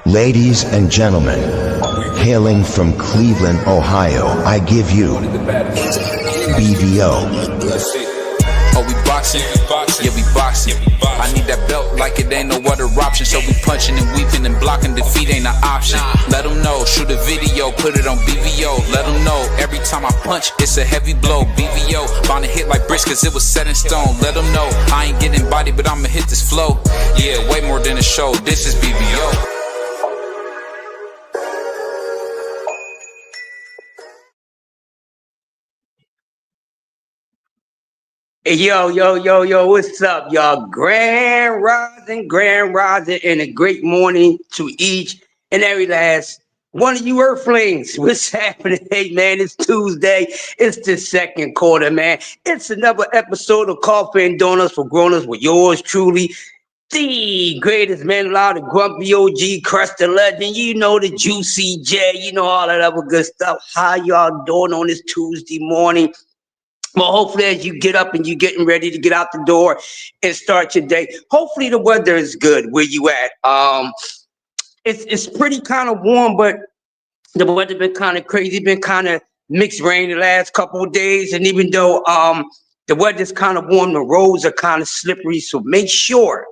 Ladies and gentlemen, hailing from Cleveland, Ohio, I give you BVO. Oh, we boxing? Yeah, we boxing. I need that belt like it ain't no other option. So we punching and weaving and blocking. Defeat ain't an option. Let them know. Shoot a video, put it on BVO. Let them know. Every time I punch, it's a heavy blow. BVO, bound to hit like bricks cause it was set in stone. Let them know. I ain't getting body, but I'ma hit this flow. Yeah, way more than a show. This is BVO. Hey, yo, what's up, y'all? Grand rising, and a great morning to each and every last one of you earthlings. What's happening? Hey, man, it's Tuesday. It's the second quarter, man. It's another episode of Coffee and Donuts for Grown-ups with yours truly, the greatest man alive, the grumpy OG, Crust the Legend, you know, the Juicy J, you know, all that other good stuff. How y'all doing on this Tuesday morning? Well, hopefully as you get up and you're getting ready to get out the door and start your day, hopefully the weather is good where you at. It's pretty kind of warm, but the weather been kind of crazy, been kind of mixed rain the last couple of days. And even though the weather's kind of warm, the roads are kind of slippery. So make sure,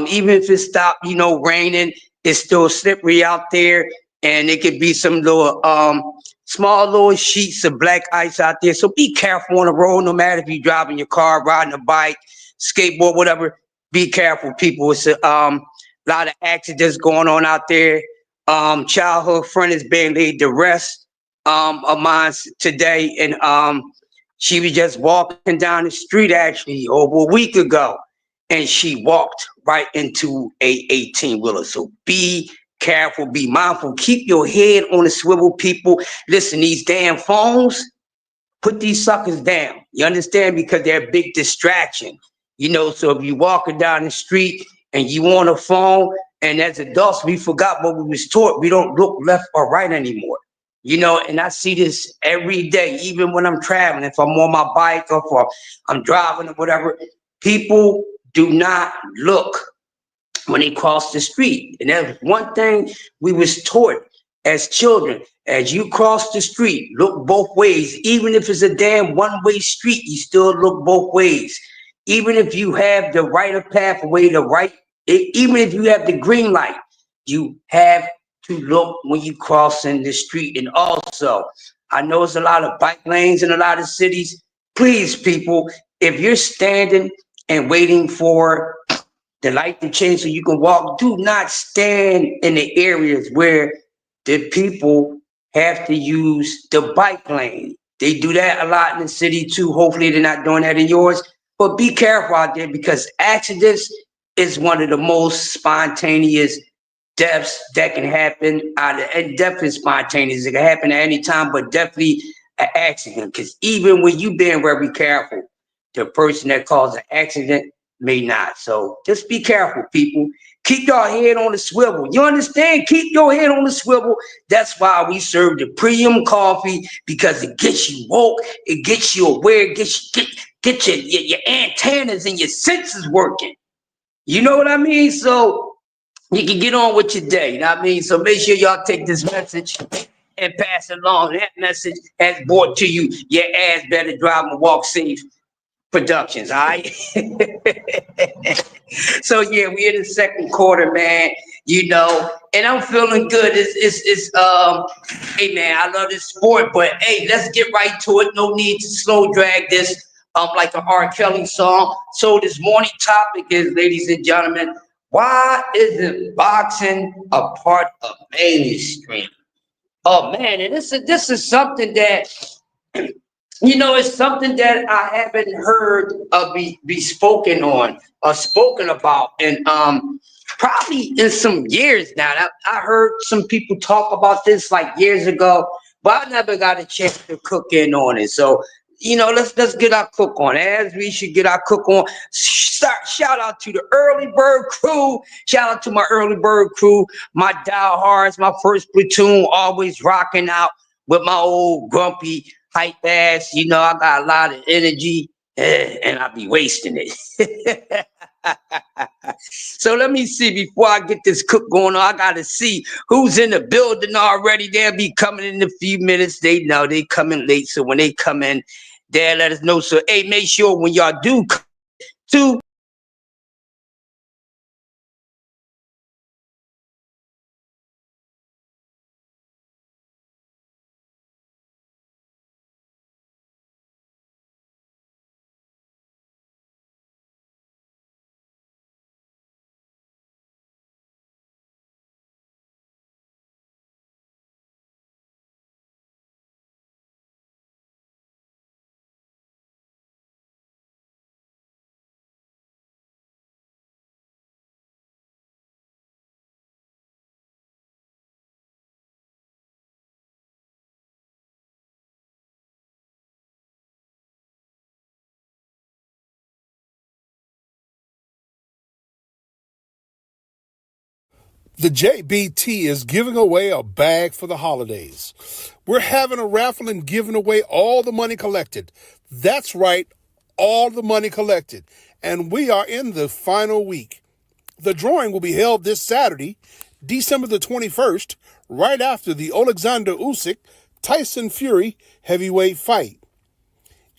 even if it stopped, raining, it's still slippery out there. And it could be some little small little sheets of black ice out there. So be careful on the road, no matter if you're driving your car, riding a bike, skateboard, whatever. Be careful, people. It's a lot of accidents going on out there. Childhood friend is being laid to rest of mine today. And she was just walking down the street actually over a week ago. And she walked right into a 18-wheeler. So be careful, be mindful, keep your head on the swivel, people. Listen, these damn phones, put these suckers down. You understand? Because they're a big distraction. So if you're walking down the street and you on a phone, and as adults, we forgot what we was taught. We don't look left or right anymore. And I see this every day, even when I'm traveling, if I'm on my bike or if I'm driving or whatever, people do not look when they cross the street. And that's one thing we was taught as children. As you cross the street, look both ways. Even if it's a damn one-way street, you still look both ways. Even if you have the right of pathway, even if you have the green light, you have to look when you crossing the street. And also, I know there's a lot of bike lanes in a lot of cities. Please, people, if you're standing and waiting for the light to change so you can walk, do not stand in the areas where the people have to use the bike lane. They do that a lot in the city too. Hopefully they're not doing that in yours. But be careful out there because accidents is one of the most spontaneous deaths that can happen. And death is spontaneous. It can happen at any time, but definitely an accident. Because even when you being very careful, the person that caused an accident may not. So just be careful, people. Keep your head on the swivel. You understand? Keep your head on the swivel. That's why we serve the premium coffee, because it gets you woke, it gets you aware, it get your antennas and your senses working. You know what I mean? So you can get on with your day. You know what I mean? So make sure y'all take this message and pass it along. That message has brought to you your ass better drive and walk safe Productions, all right? So yeah, we in the second quarter, man, and I'm feeling good. Hey man, I love this sport, but hey, let's get right to it. No need to slow drag this like an R. Kelly song. So this morning topic is, ladies and gentlemen, why isn't boxing a part of mainstream? Oh man, and this is something that it's something that I haven't heard be spoken on or spoken about, and probably in some years now. I heard some people talk about this like years ago, but I never got a chance to cook in on it. So let's get our cook on, as we should get our cook on. Shout out to the early bird crew. Shout out to my early bird crew, my diehards, my first platoon, always rocking out with my old grumpy hype ass. I got a lot of energy and I be wasting it. So let me see before I get this cook going on. I gotta see who's in the building already. They'll be coming in a few minutes. They know they coming late, so when they come in, they'll let us know. So hey, make sure when y'all do come to The JBT is giving away a bag for the holidays. We're having a raffle and giving away all the money collected. That's right, all the money collected. And we are in the final week. The drawing will be held this Saturday, December the 21st, right after the Alexander Usyk Tyson Fury heavyweight fight.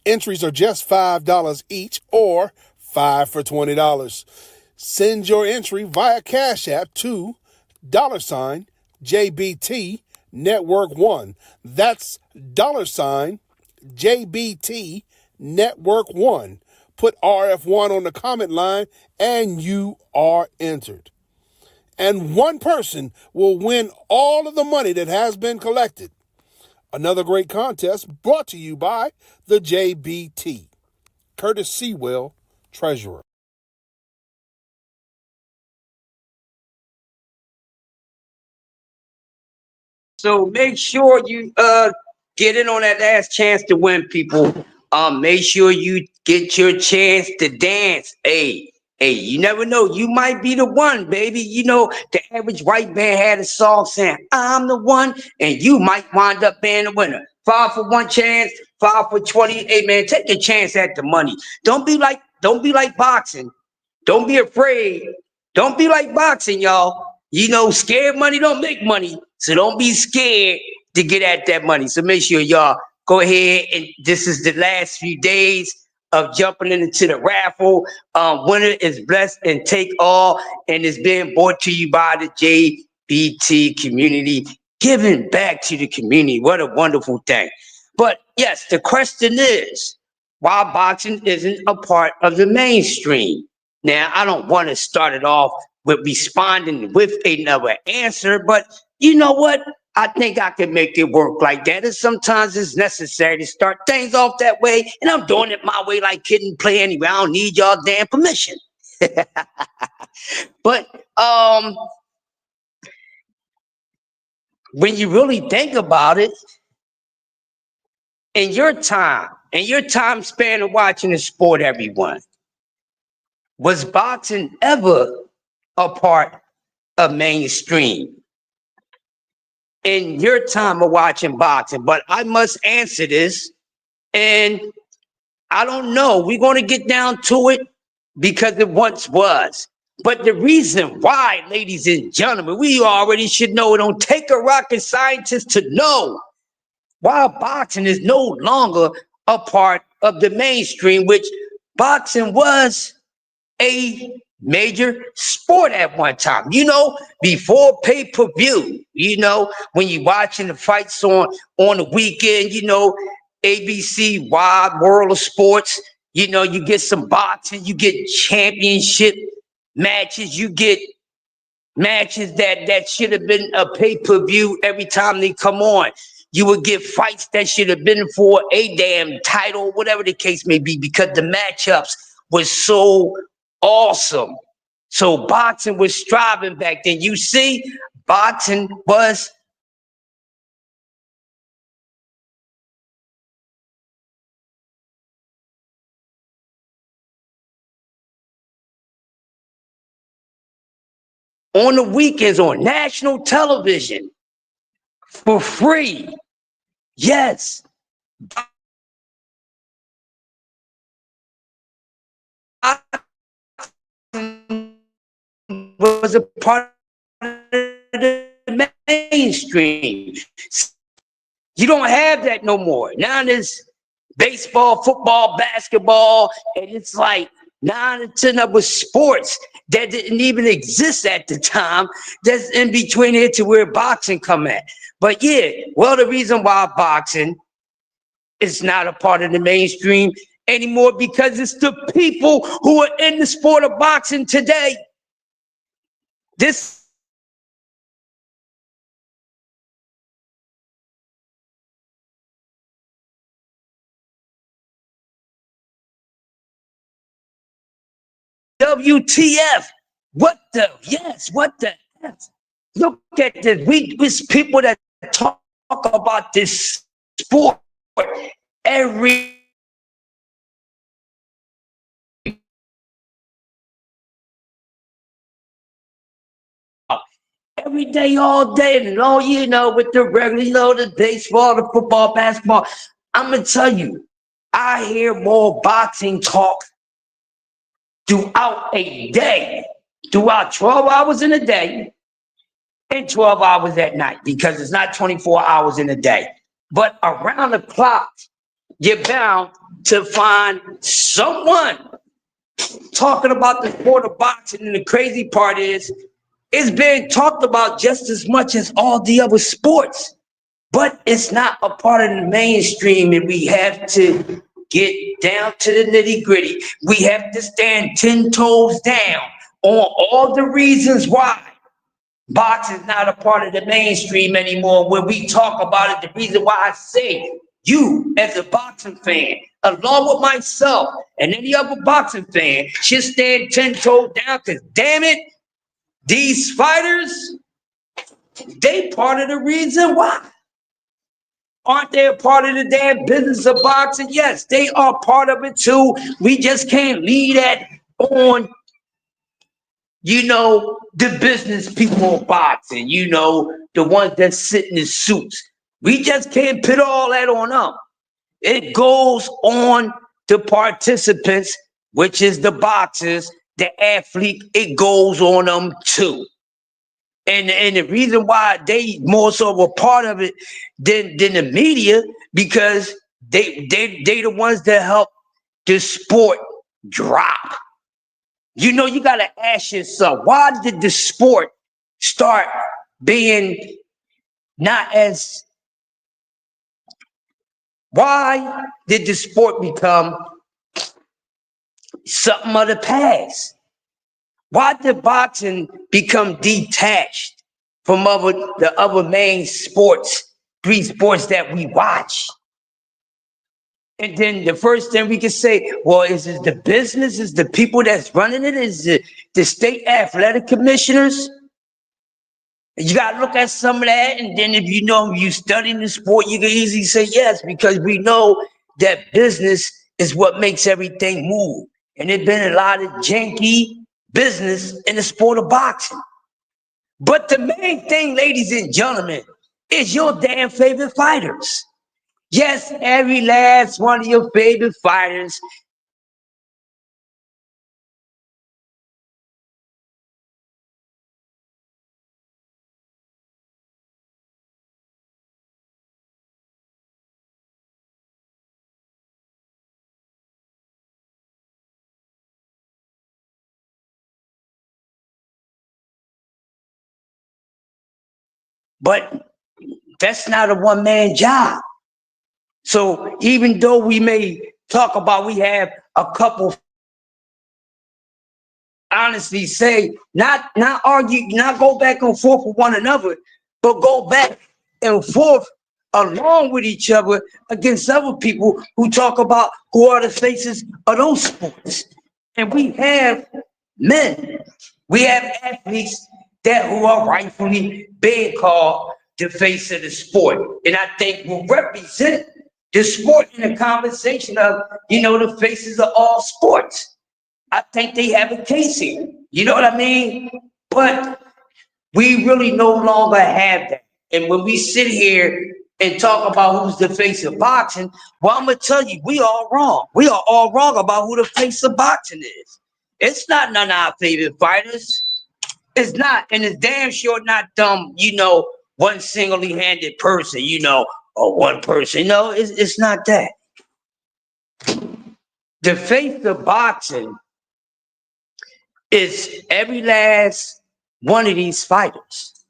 Entries are just $5 each or 5 for $20. Send your entry via Cash App to $JBT Network 1. That's $JBT Network 1. Put RF1 on the comment line and you are entered. And one person will win all of the money that has been collected. Another great contest brought to you by the JBT. Curtis Sewell, Treasurer. So make sure you get in on that last chance to win, people. Make sure you get your chance to dance. Hey, you never know. You might be the one, baby. You know, the average white man had a song saying, I'm the one, and you might wind up being the winner. 5 for 1 chance, 5 for 20. Hey man, take a chance at the money. Don't be like boxing. Don't be afraid. Don't be like boxing, y'all. You know, scared money don't make money. So don't be scared to get at that money. So make sure y'all go ahead, and this is the last few days of jumping into the raffle. Winner is blessed and take all, and it's being brought to you by the JBT community, giving back to the community. What a wonderful thing. But yes, the question is, why boxing isn't a part of the mainstream? Now, I don't want to start it off with responding with another answer, but you know what? I think I can make it work like that. And sometimes it's necessary to start things off that way. And I'm doing it my way like kid and play anyway. I don't need y'all damn permission. But when you really think about it, in your time span of watching the sport, everyone, was boxing ever a part of mainstream in your time of watching boxing? But I must answer this, and I don't know. We're going to get down to it because it once was. But the reason why, ladies and gentlemen, we already should know. It don't take a rocket scientist to know why boxing is no longer a part of the mainstream, which boxing was a major sport at one time. You know, before pay-per-view, you know, when you're watching the fights on the weekend, you know, ABC, Wide World of Sports, you know, you get some boxing, you get championship matches, you get matches that should have been a pay-per-view every time they come on. You would get fights that should have been for a damn title, whatever the case may be, because the matchups was so awesome. So boxing was striving back then. You see, boxing was on the weekends on national television for free. Yes. Boxing was a part of the mainstream. You don't have that no more. Now there's baseball, football, basketball, and it's like 9 or 10 other sports that didn't even exist at the time. That's in between it to where boxing come at. But yeah, well, the reason why boxing is not a part of the mainstream anymore because it's the people who are in the sport of boxing today. This WTF? What the? Yes, what the F? Look at this. It's people that talk about this sport every day, all day, and all with the regular, the baseball, the football, basketball. I'm gonna tell you, I hear more boxing talk throughout a day, throughout 12 hours in a day and 12 hours at night, because it's not 24 hours in a day. But around the clock, you're bound to find someone talking about the sport of boxing. And the crazy part is, it's being talked about just as much as all the other sports, but it's not a part of the mainstream, and we have to get down to the nitty-gritty. We have to stand 10 toes down on all the reasons why boxing is not a part of the mainstream anymore. When we talk about it, the reason why I say you, as a boxing fan, along with myself and any other boxing fan, should stand 10 toes down, because damn it, these fighters, they part of the reason why. Aren't they a part of the damn business of boxing? Yes, they are part of it too. We just can't leave that on, the business people of boxing, the ones that sit in the suits. We just can't put all that on them. It goes on the participants, which is the boxers, the athlete, it goes on them too. And the reason why they more so a part of it than the media, because they the ones that help the sport drop. You got to ask yourself, why did the sport start being not as, why did the sport become something of the past? Why did boxing become detached from the other main sports, 3 sports that we watch? And then the first thing we can say, well, is it the business? Is the people that's running it? Is it the state athletic commissioners? You got to look at some of that. And then if you studying the sport, you can easily say yes, because we know that business is what makes everything move. And there's been a lot of janky business in the sport of boxing. But the main thing, ladies and gentlemen, is your damn favorite fighters. Yes, every last one of your favorite fighters. But that's not a one-man job. So even though we may talk about we have a couple, honestly say, not argue, not go back and forth with one another, but go back and forth along with each other against other people who talk about who are the faces of those sports. And we have men, we have athletes who are rightfully being called the face of the sport. And I think will represent the sport in the conversation of, the faces of all sports. I think they have a case here. You know what I mean? But we really no longer have that. And when we sit here and talk about who's the face of boxing, well, I'm going to tell you, we all wrong. We are all wrong about who the face of boxing is. It's not none of our favorite fighters. It's not, and it's damn sure not one single-handed person, or one person. No, it's not that. The face of boxing is every last one of these fighters.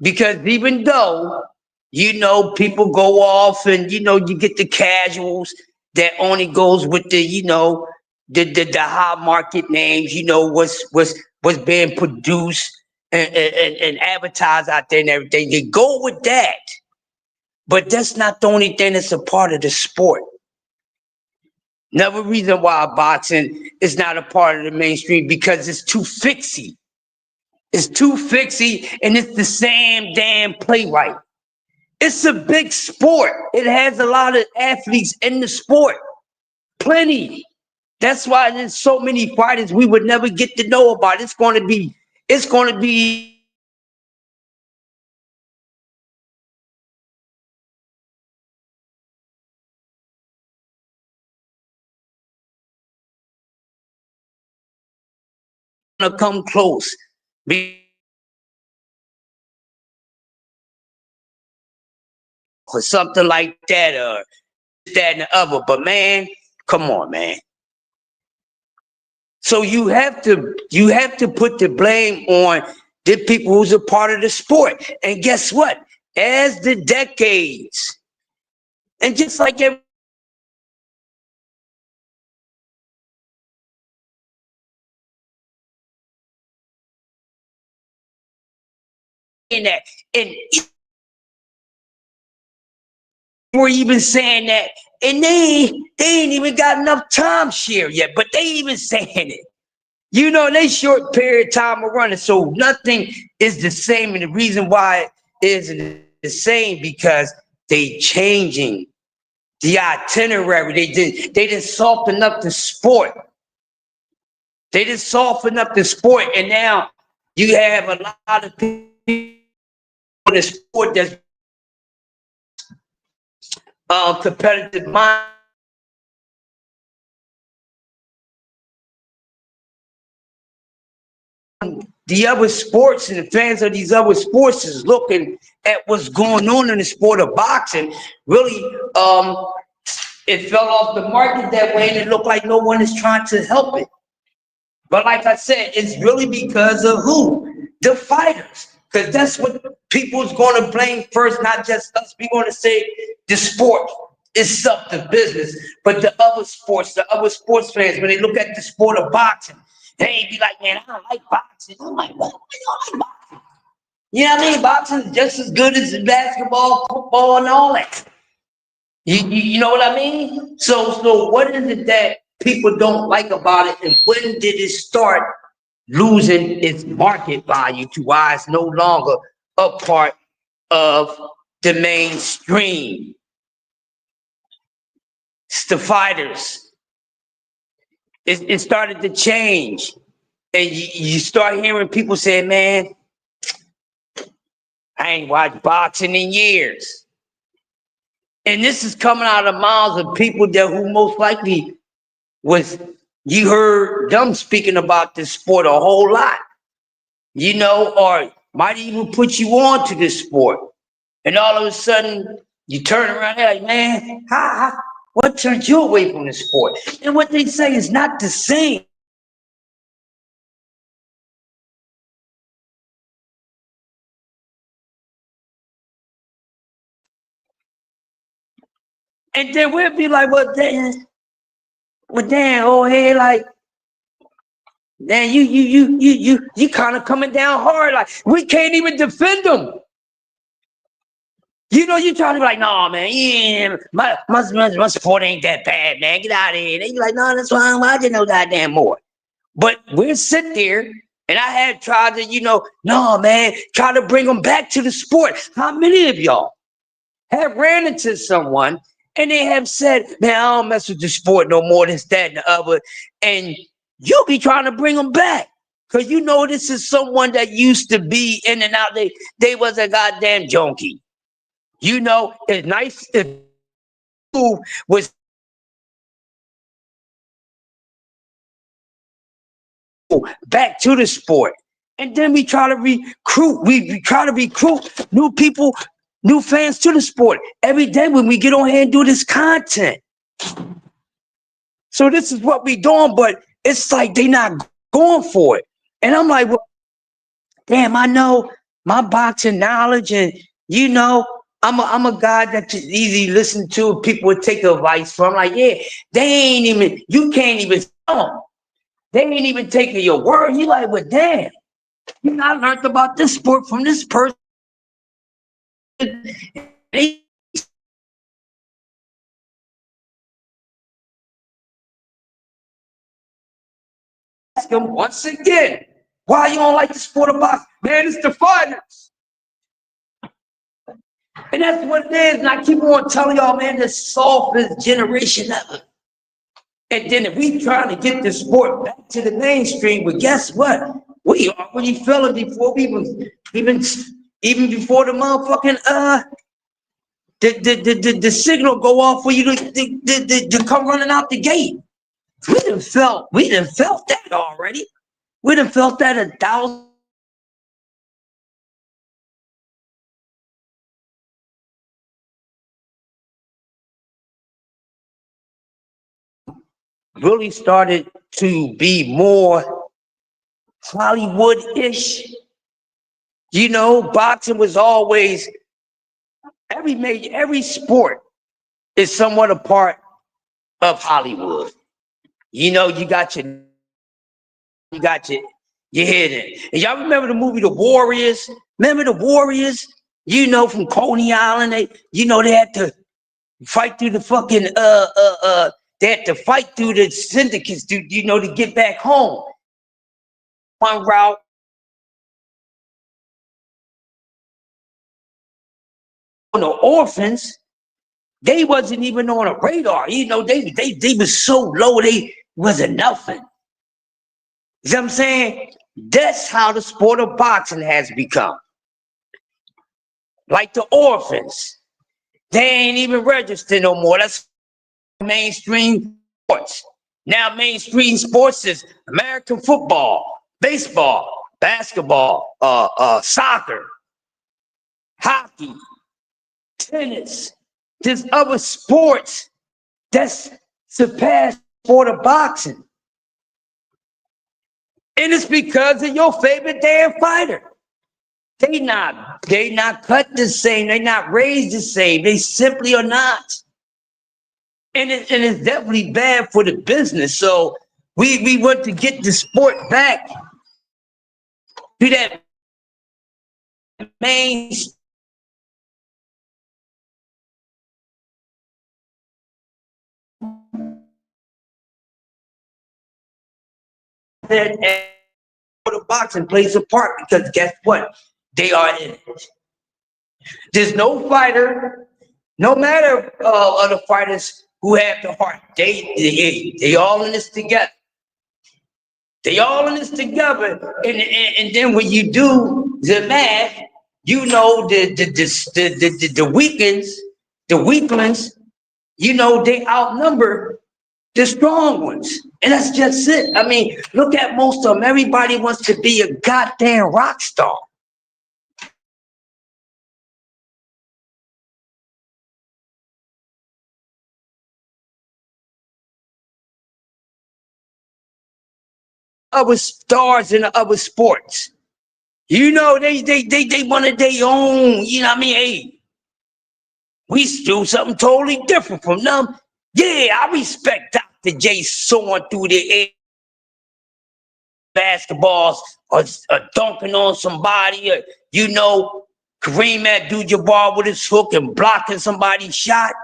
Because even though, people go off and, you get the casuals that only goes with the high market names, what's being produced and advertised out there and everything. They go with that. But that's not the only thing that's a part of the sport. Another reason why boxing is not a part of the mainstream, because it's too fixy. It's too fixy, and it's the same damn playwright. It's a big sport. It has a lot of athletes in the sport. Plenty. That's why there's so many fighters we would never get to know about. It's going to be gonna come close. Or something like that, or that and the other. But man, come on, man. So you have to put the blame on the people who's a part of the sport. And guess what? As the decades, and just like every in that, and we're even saying that, and they ain't even got enough timeshare yet, but they even saying it. They short period of time of running, so nothing is the same. And the reason why it isn't the same, because they changing the itinerary. They didn't soften up the sport. They didn't soften up the sport, and now you have a lot of people in the sport that's competitive mind. The other sports and the fans of these other sports is looking at what's going on in the sport of boxing. Really, it fell off the market that way, and it looked like no one is trying to help it. But like I said, it's really because of who? The fighters. Because that's what people's going to blame first, not just us. We're going to say the sport is something business, but the other sports fans, when they look at the sport of boxing, they be like, man, I don't like boxing. I'm like, what? You don't like boxing? You know what I mean? Boxing is just as good as basketball, football, and all that. You know what I mean? So what is it that people don't like about it, and when did it start losing its market value to why it's no longer a part of the mainstream? It's the fighters. It started to change, and you start hearing people say, man, I ain't watched boxing in years. And this is coming out of the mouths of people who most likely you heard them speaking about this sport a whole lot, or might even put you on to this sport. And all of a sudden, you turn around, they're like, man, what turned you away from the sport? And what they say is not the same. And then we'll be like, well, damn, oh, hey, like, man, you kind of coming down hard. Like, we can't even defend them. You trying to be like, no, man, yeah, my sport ain't that bad, man. Get out of here. And you're like, no, that's fine. Why you know goddamn more? But we'll sit there, and I had tried to, no, man, try to bring them back to the sport. How many of y'all have ran into someone and they have said, man, I don't mess with the sport no more, this, that, and the other, and you be trying to bring them back? Because this is someone that used to be in and out. They was a goddamn junkie. It's nice if who was back to the sport. And then we try to recruit. We try to recruit new people, new fans to the sport every day when we get on here and do this content. So this is what we doing, but it's like they not going for it. And I'm like, well, damn, I know my boxing knowledge, and you know, I'm a guy that you easy listen to. People would take advice from. Like, yeah, you can't even tell them. They ain't even taking your word. You like, well, damn, you know, I learned about this sport from this person. They ask him once again, why you don't like the sport of boxing? Man, it's the fighters. And that's what it is. And I keep on telling y'all, man, the softest generation ever. And then if we trying to get the sport back to the mainstream, but guess what? We already fell it before we was even before the motherfucking the signal go off for you to come running out the gate. We done felt that already. We done felt that 1,000. Really started to be more Hollywood-ish. You know, boxing was always every sport is somewhat a part of Hollywood. You know, you got your head in. And y'all remember the movie The Warriors? Remember The Warriors? You know, from Coney Island, they had to fight through the fucking they had to fight through the syndicates to get back home. One route. The orphans, they wasn't even on a radar. You know, they was so low, they wasn't nothing. You know what I'm saying? That's how the sport of boxing has become. Like the orphans. They ain't even registered no more. That's mainstream sports. Now mainstream sports is American football, baseball, basketball, soccer, hockey, tennis. There's other sports that's surpassed the sport of boxing. And it's because of your favorite damn fighter. They not cut the same. They not raised the same. They simply are not. And it's definitely bad for the business. So we want to get the sport back to that main. That the boxing plays a part, because guess what? They are in it. There's no fighter, no matter other fighters who have the heart. They all in this together. They all in this together. And then when you do the math, you know the weaklings, you know, they outnumber the strong ones. And that's just it. I mean, look at most of them. Everybody wants to be a goddamn rock star. Other stars in the other sports. You know, they wanted their own, you know what I mean? Hey, we do something totally different from them. Yeah, I respect Dr. J soaring through the air, basketballs, or dunking on somebody, or, you know, Kareem Abdul-Jabbar with his hook and blocking somebody's shot.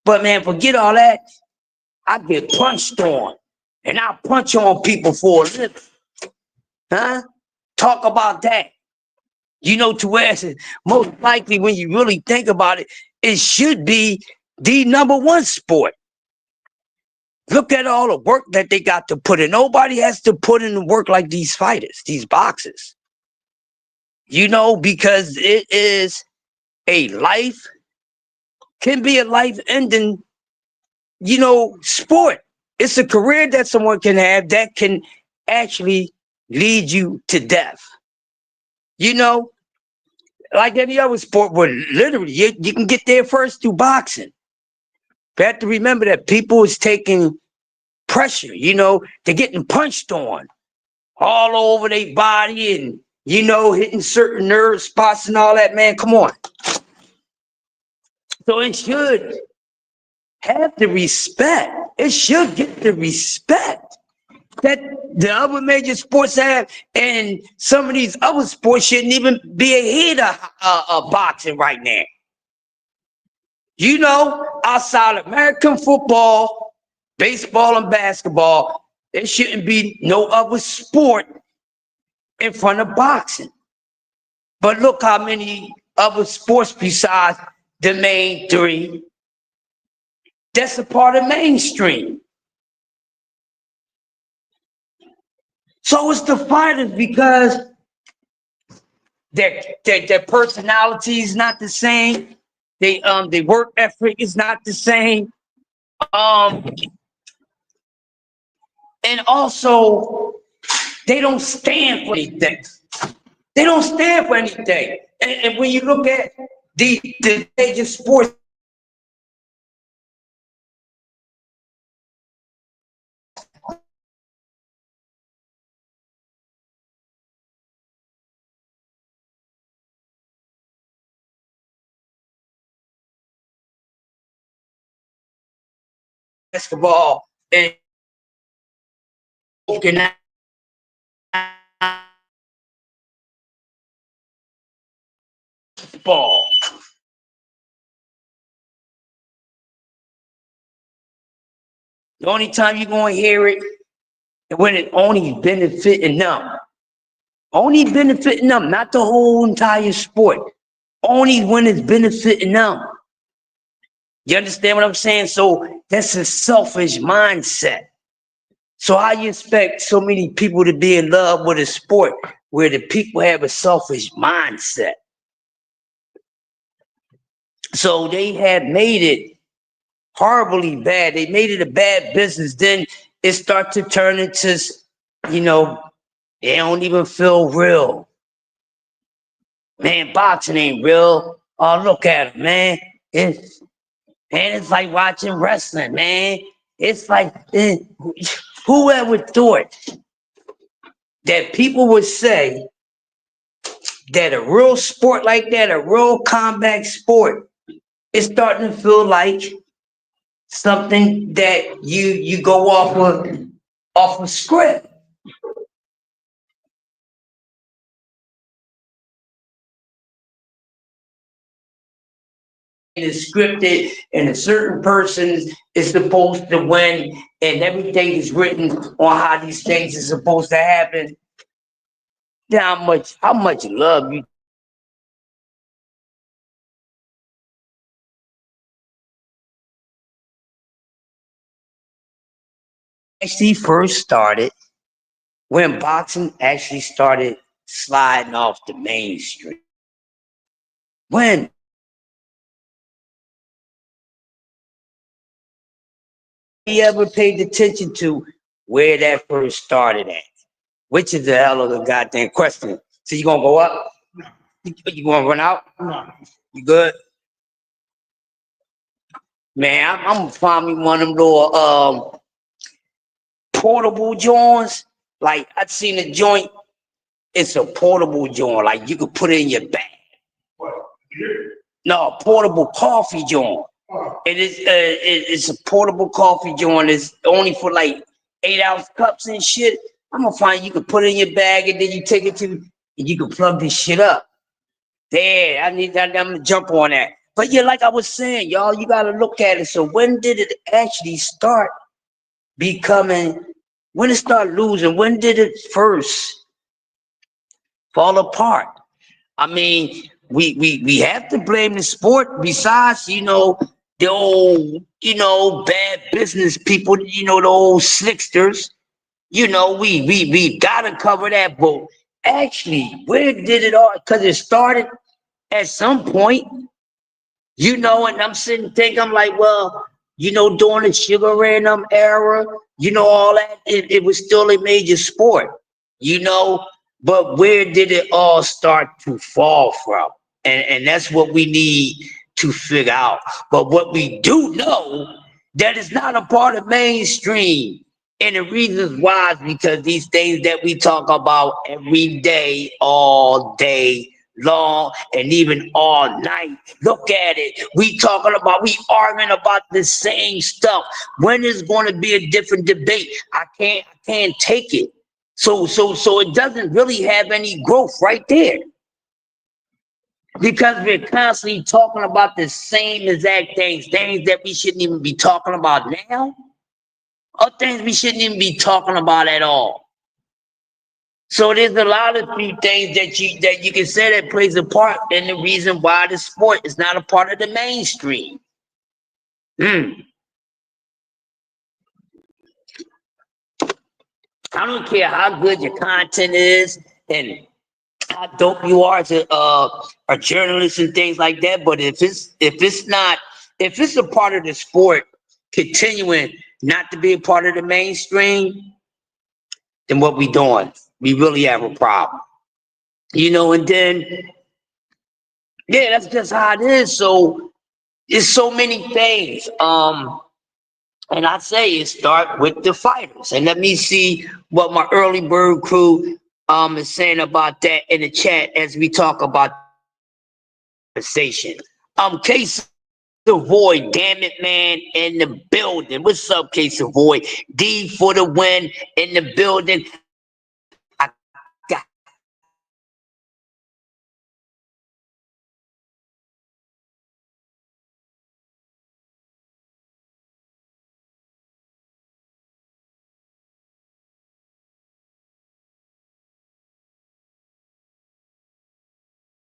But man, forget all that. I get punched on, and I punch on people for a living. Huh? Talk about that. You know, to where most likely, when you really think about it, it should be the #1 sport. Look at all the work that they got to put in. Nobody has to put in the work like these fighters, these boxers. You know, because it is can be a life-ending, you know, sport. It's a career that someone can have that can actually lead you to death. You know, like any other sport, where literally you can get there first through boxing. You have to remember that people is taking pressure, you know, they're getting punched on all over their body and, you know, hitting certain nerve spots and all that, man. Come on. So it should have the respect. It should get the respect that the other major sports have, and some of these other sports shouldn't even be ahead of boxing right now. You know, outside of American football, baseball, and basketball, there shouldn't be no other sport in front of boxing. But look how many other sports besides the main three that's a part of mainstream. So it's the fighters, because their personality is not the same. Their work ethic is not the same. And also, they don't stand for anything. They don't stand for anything. And when you look at the major sports, basketball and ball. The only time you're going to hear it is when it only benefiting them. Only benefiting them, not the whole entire sport. Only when it's benefiting them. You understand what I'm saying? So that's a selfish mindset. So how you expect so many people to be in love with a sport where the people have a selfish mindset? So they have made it horribly bad. They made it a bad business. Then it starts to turn into, you know, they don't even feel real. Man, boxing ain't real. Oh, look at it, man. It's like watching wrestling, man. It's like, whoever thought that people would say that a real sport like that, a real combat sport, is starting to feel like something that you go off of script. It's scripted, and a certain person is supposed to win, and everything is written on how these things are supposed to happen. Then how much love you actually first started, when boxing actually started sliding off the mainstream. When you ever paid attention to where that first started at? Which is the hell of a goddamn question. So you gonna go up? You gonna run out? You good? Man, I'm gonna find me one of them little portable joints. Like, I've seen a joint. It's a portable joint. Like, you could put it in your bag. No, portable coffee joint. It's a portable coffee joint. It's only for like 8-ounce cups and shit. I'm gonna find you can put it in your bag, and then you take it to, and you can plug this shit up. There, I'm gonna jump on that. But yeah, like I was saying, y'all, you gotta look at it. So when did it actually start becoming? When it started losing? When did it first fall apart? I mean, we have to blame the sport. Besides, you know, the old, you know, bad business people, you know, the old slicksters. You know, we gotta cover that. But actually, where did it all? Because it started at some point, you know, and I'm sitting thinking, I'm like, well, you know, during the Sugar Ray and era, you know, all that, it was still a major sport. You know, But where did it all start to fall from? And that's what we need to figure out. But what we do know, that is not a part of mainstream. And the reasons why is because these things that we talk about every day, all day long, and even all night. Look at it. We arguing about the same stuff. When is going to be a different debate? I can't take it. So it doesn't really have any growth right there. Because we're constantly talking about the same exact things that we shouldn't even be talking about now, or things we shouldn't even be talking about at all. So there's a lot of few things that you can say that plays a part in the reason why the sport is not a part of the mainstream. I don't care how good your content is and how dope you are as a journalist and things like that, but if it's a part of the sport continuing not to be a part of the mainstream, then what we doing? We really have a problem. And then yeah, that's just how it is. So it's so many things. And I say it start with the fighters. And let me see what my early bird crew is saying about that in the chat as we talk about conversation. Case Avoid, damn it, man, in the building. What's up, Case Avoid? D for the win in the building. I got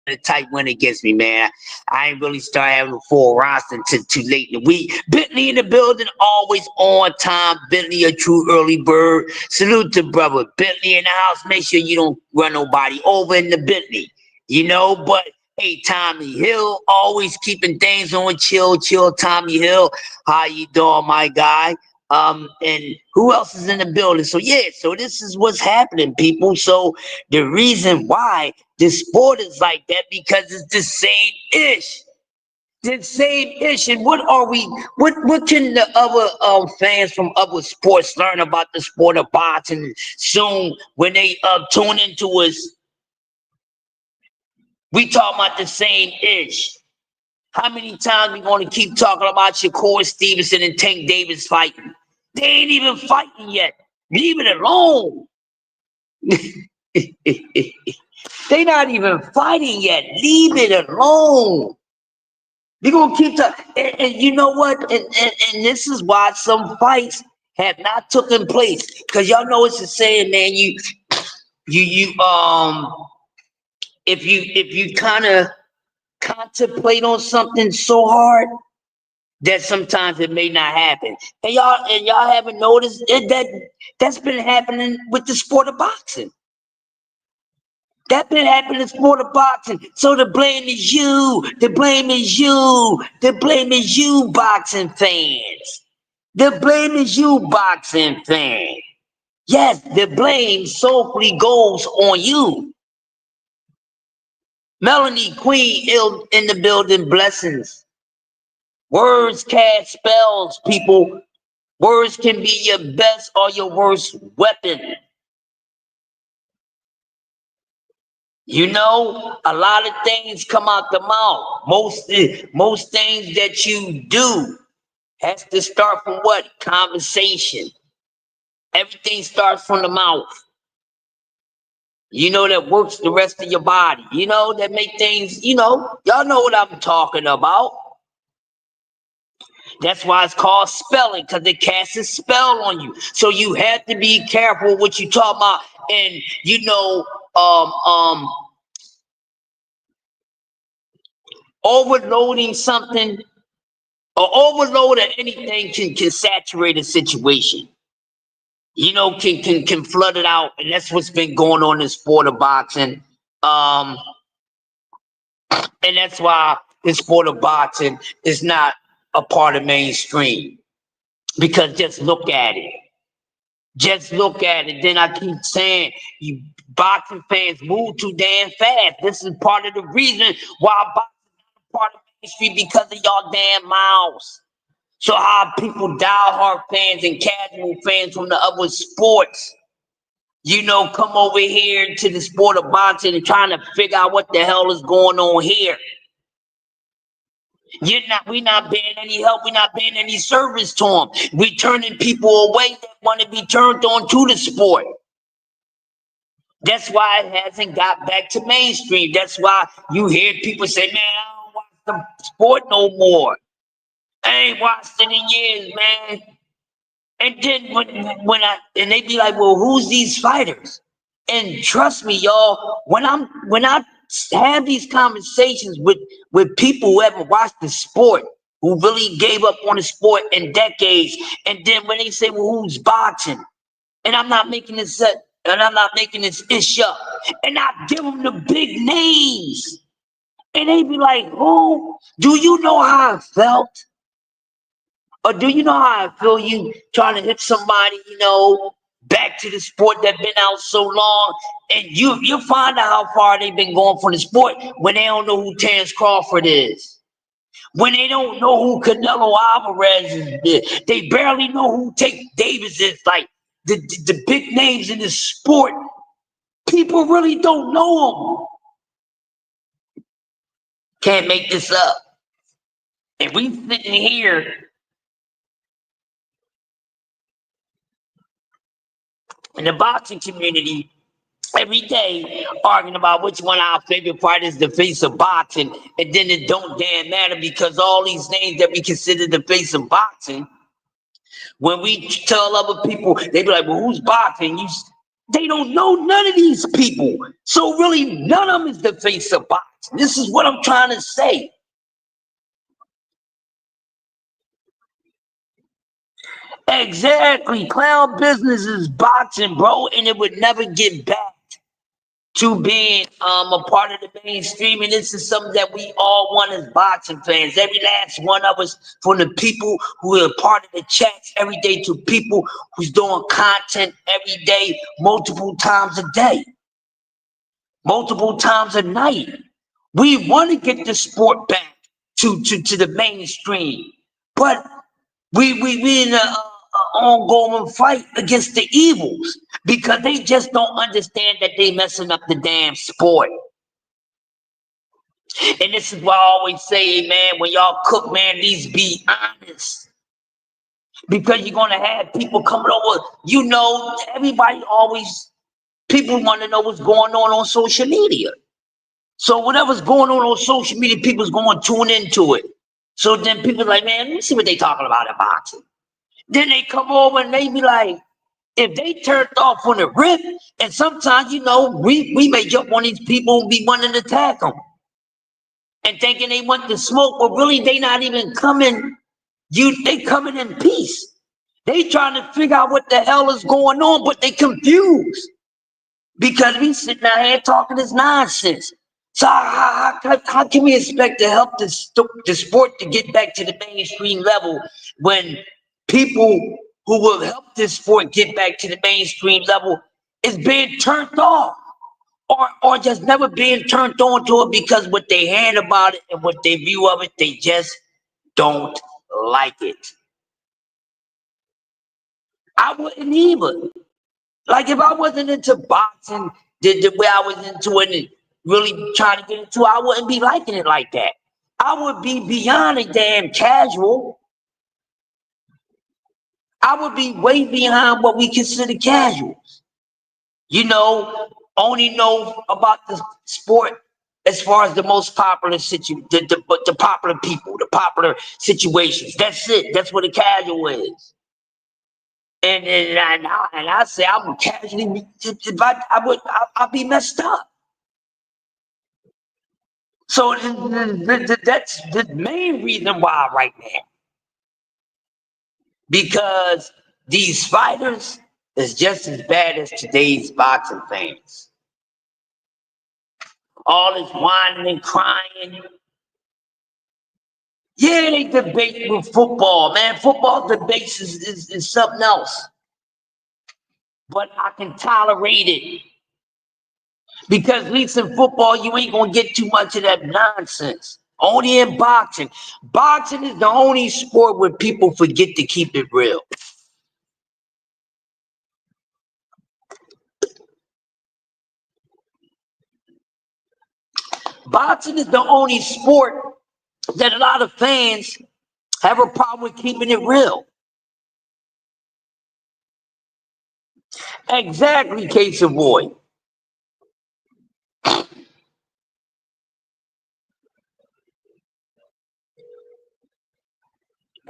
a tight win against me, man. I ain't really start having a full roster until too late in the week. Bentley in the building, always on time. Bentley, a true early bird. Salute to brother Bentley in the house. Make sure you don't run nobody over in the Bentley. But hey, Tommy Hill, always keeping things on chill, Tommy Hill. How you doing, my guy? And who else is in the building? So this is what's happening, people. So the reason why the sport is like that, because it's the same ish. And what can the other fans from other sports learn about the sport of boxing soon when they tune into us? We talk about the same ish. How many times we gonna keep talking about Shakur Stevenson and Tank Davis fighting? They ain't even fighting yet. Leave it alone. They not even fighting yet. Leave it alone. We're gonna keep talking. And you know what? And this is why some fights have not taken place. Because y'all know it's a saying, man, if you kind of contemplate on something so hard that sometimes it may not happen. And y'all haven't noticed that's been happening with the sport of boxing. That's been happening in the sport of boxing. So the blame is you. The blame is you. The blame is you, boxing fans. The blame is you, boxing fans. Yes, the blame soulfully goes on you. Melanie Queen ill in the building, blessings. Words cast spells, people. Words can be your best or your worst weapon. A lot of things come out the mouth. Most things that you do has to start from what? Conversation. Everything starts from the mouth. That works the rest of your body. That make things, y'all know what I'm talking about. That's why it's called spelling, because it casts a spell on you. So you have to be careful what you talk about. And overloading something or overload of anything can saturate a situation. Can flood it out. And that's what's been going on in the sport of boxing. And that's why the sport of boxing is not a part of mainstream. Because just look at it. Just look at it. Then I keep saying, you boxing fans move too damn fast. This is part of the reason why boxing is part of the industry, because of y'all damn mouths. So how people diehard fans and casual fans from the other sports, come over here to the sport of boxing and trying to figure out what the hell is going on here. We're not being any help. We're not being any service to them. We're turning people away that want to be turned on to the sport. That's why it hasn't got back to mainstream. That's why you hear people say, man, I don't watch the sport no more. I ain't watched it in years, man. And then when they be like, well, who's these fighters? And trust me, y'all, when I have these conversations with people who haven't watched the sport, who really gave up on the sport in decades, and then when they say, well, who's boxing? And I'm not making this up, and I'm not making this issue up, and I give them the big names, and they be like, who? Do you know how I felt? Or do you know how I feel, you trying to hit somebody, back to the sport that been out so long, and you find out how far they've been going from the sport when they don't know who Terrence Crawford is, when they don't know who Canelo Alvarez is, they barely know who Tank Davis is. Like the big names in the sport, people really don't know them. Can't make this up. And we sitting here in the boxing community every day arguing about which one of our favorite fighters the face of boxing, and then it don't damn matter because all these names that we consider the face of boxing, when we tell other people, they be like, well, who's boxing? They don't know none of these people. So really, none of them is the face of boxing. This is what I'm trying to say. Exactly. Clown business is boxing, bro, and it would never get back to being a part of the mainstream. And this is something that we all want as boxing fans. Every last one of us, from the people who are part of the chats every day to people who's doing content every day, multiple times a day, multiple times a night. We want to get the sport back to the mainstream, but we in a ongoing fight against the evils because they just don't understand that they messing up the damn sport. And this is why I always say, man, when y'all cook, man, please be honest, because you're gonna have people coming over. Everybody always, people want to know what's going on social media. So whatever's going on social media, people's going to tune into it. So then people like, man, let me see what they talking about in boxing. Then they come over and they be like, if they turned off on the rip, and sometimes, we may jump on these people and be wanting to attack them and thinking they want to smoke, but really they not even coming. They coming in peace. They trying to figure out what the hell is going on, but they confused because we sitting out here talking this nonsense. So how can we expect to help the sport to get back to the mainstream level when people who will help this sport get back to the mainstream level is being turned off or just never being turned on to it because what they heard about it and what they view of it, they just don't like it. I wouldn't either. Like if I wasn't into boxing the way I was into it and really trying to get into it, I wouldn't be liking it like that. I would be beyond a damn casual. I would be way behind what we consider casuals. Only know about the sport as far as the most popular the popular people, the popular situations. That's it. That's what a casual is. And I say I'm casually, I'd be messed up. So that's the main reason why right now. Because these fighters is just as bad as today's boxing fans. All this whining and crying. Yeah, they debate with football, man. Football debates is something else. but I can tolerate it. Because at least in football, you ain't gonna get too much of that nonsense. Only in boxing. Boxing is the only sport where people forget to keep it real. Boxing is the only sport that a lot of fans have a problem with keeping it real. Exactly, Case Avoid.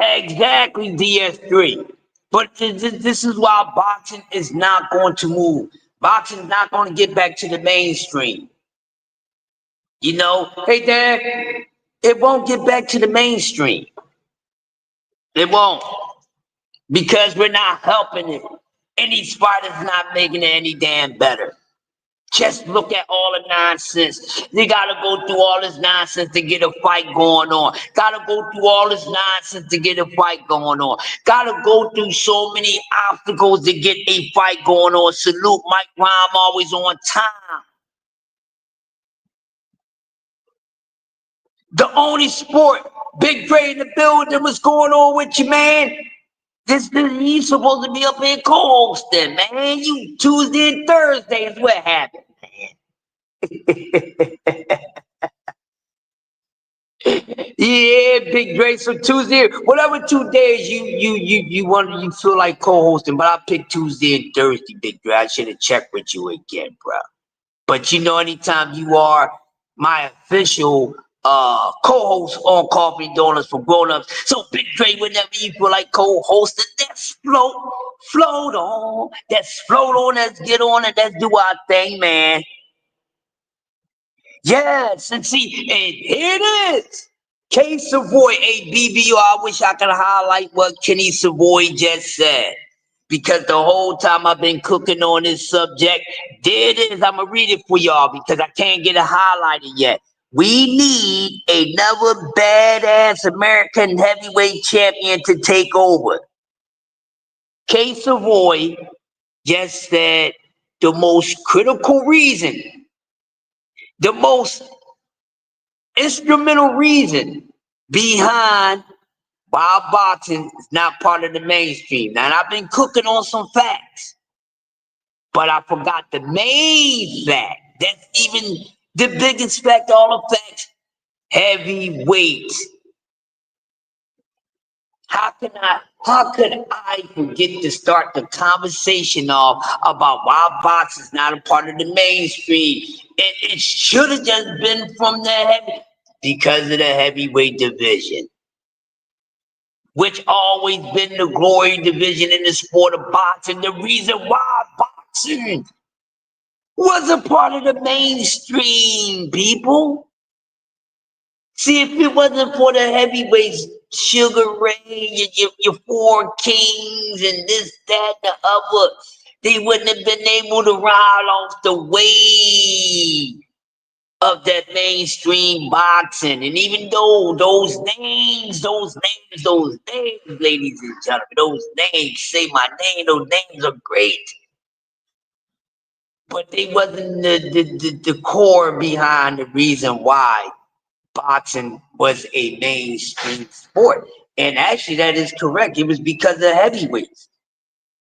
Exactly, DS3. But this is why boxing is not going to move. Boxing is not going to get back to the mainstream. You know, hey, Dad, it won't get back to the mainstream. It won't. Because we're not helping it. Any fighter's not making it any damn better. Just look at all the nonsense. They gotta go through all this nonsense to get a fight going on. Gotta go through all this nonsense to get a fight going on. Gotta go through so many obstacles to get a fight going on. Salute Mike Rhyme, always on time. The only sport, Big Dre in the building, what's going on with you, man? He's supposed to be up here co-hosting, man. You Tuesday and Thursday is what happened, man. Yeah, Big Dre. So Tuesday, whatever 2 days you feel like co-hosting, but I pick Tuesday and Thursday, Big Dre. I should have checked with you again, bro. But you know, anytime you are my official co-host on Coffee Donuts for Grown-Ups. So Big Dre, whenever you feel like co-hosting, let's float on. Let's float on, let's get on and let's do our thing, man. Yes, and see, and here it is. K Savoy, ABBO. I wish I could highlight what Kenny Savoy just said. Because the whole time I've been cooking on this subject, there it is. I'm going to read it for y'all because I can't get it highlighted yet. We need another badass American heavyweight champion to take over. K Savoy just said the most critical reason, the most instrumental reason behind why boxing is not part of the mainstream. Now, I've been cooking on some facts, but I forgot the main fact. That's even the biggest fact, all the facts. Heavyweight. How could I forget to start the conversation off about why boxing is not a part of the mainstream? It should have just been from the because of the heavyweight division, which always been the glory division in the sport of boxing. The reason why boxing was a part of the mainstream, people. See, if it wasn't for the heavyweights, Sugar Ray, your Four Kings, and this, that, and the other, they wouldn't have been able to ride off the wave of that mainstream boxing. And even though those names, ladies and gentlemen, those names, say my name, those names are great. But they wasn't the core behind the reason why boxing was a mainstream sport. And actually, that is correct. It was because of heavyweights.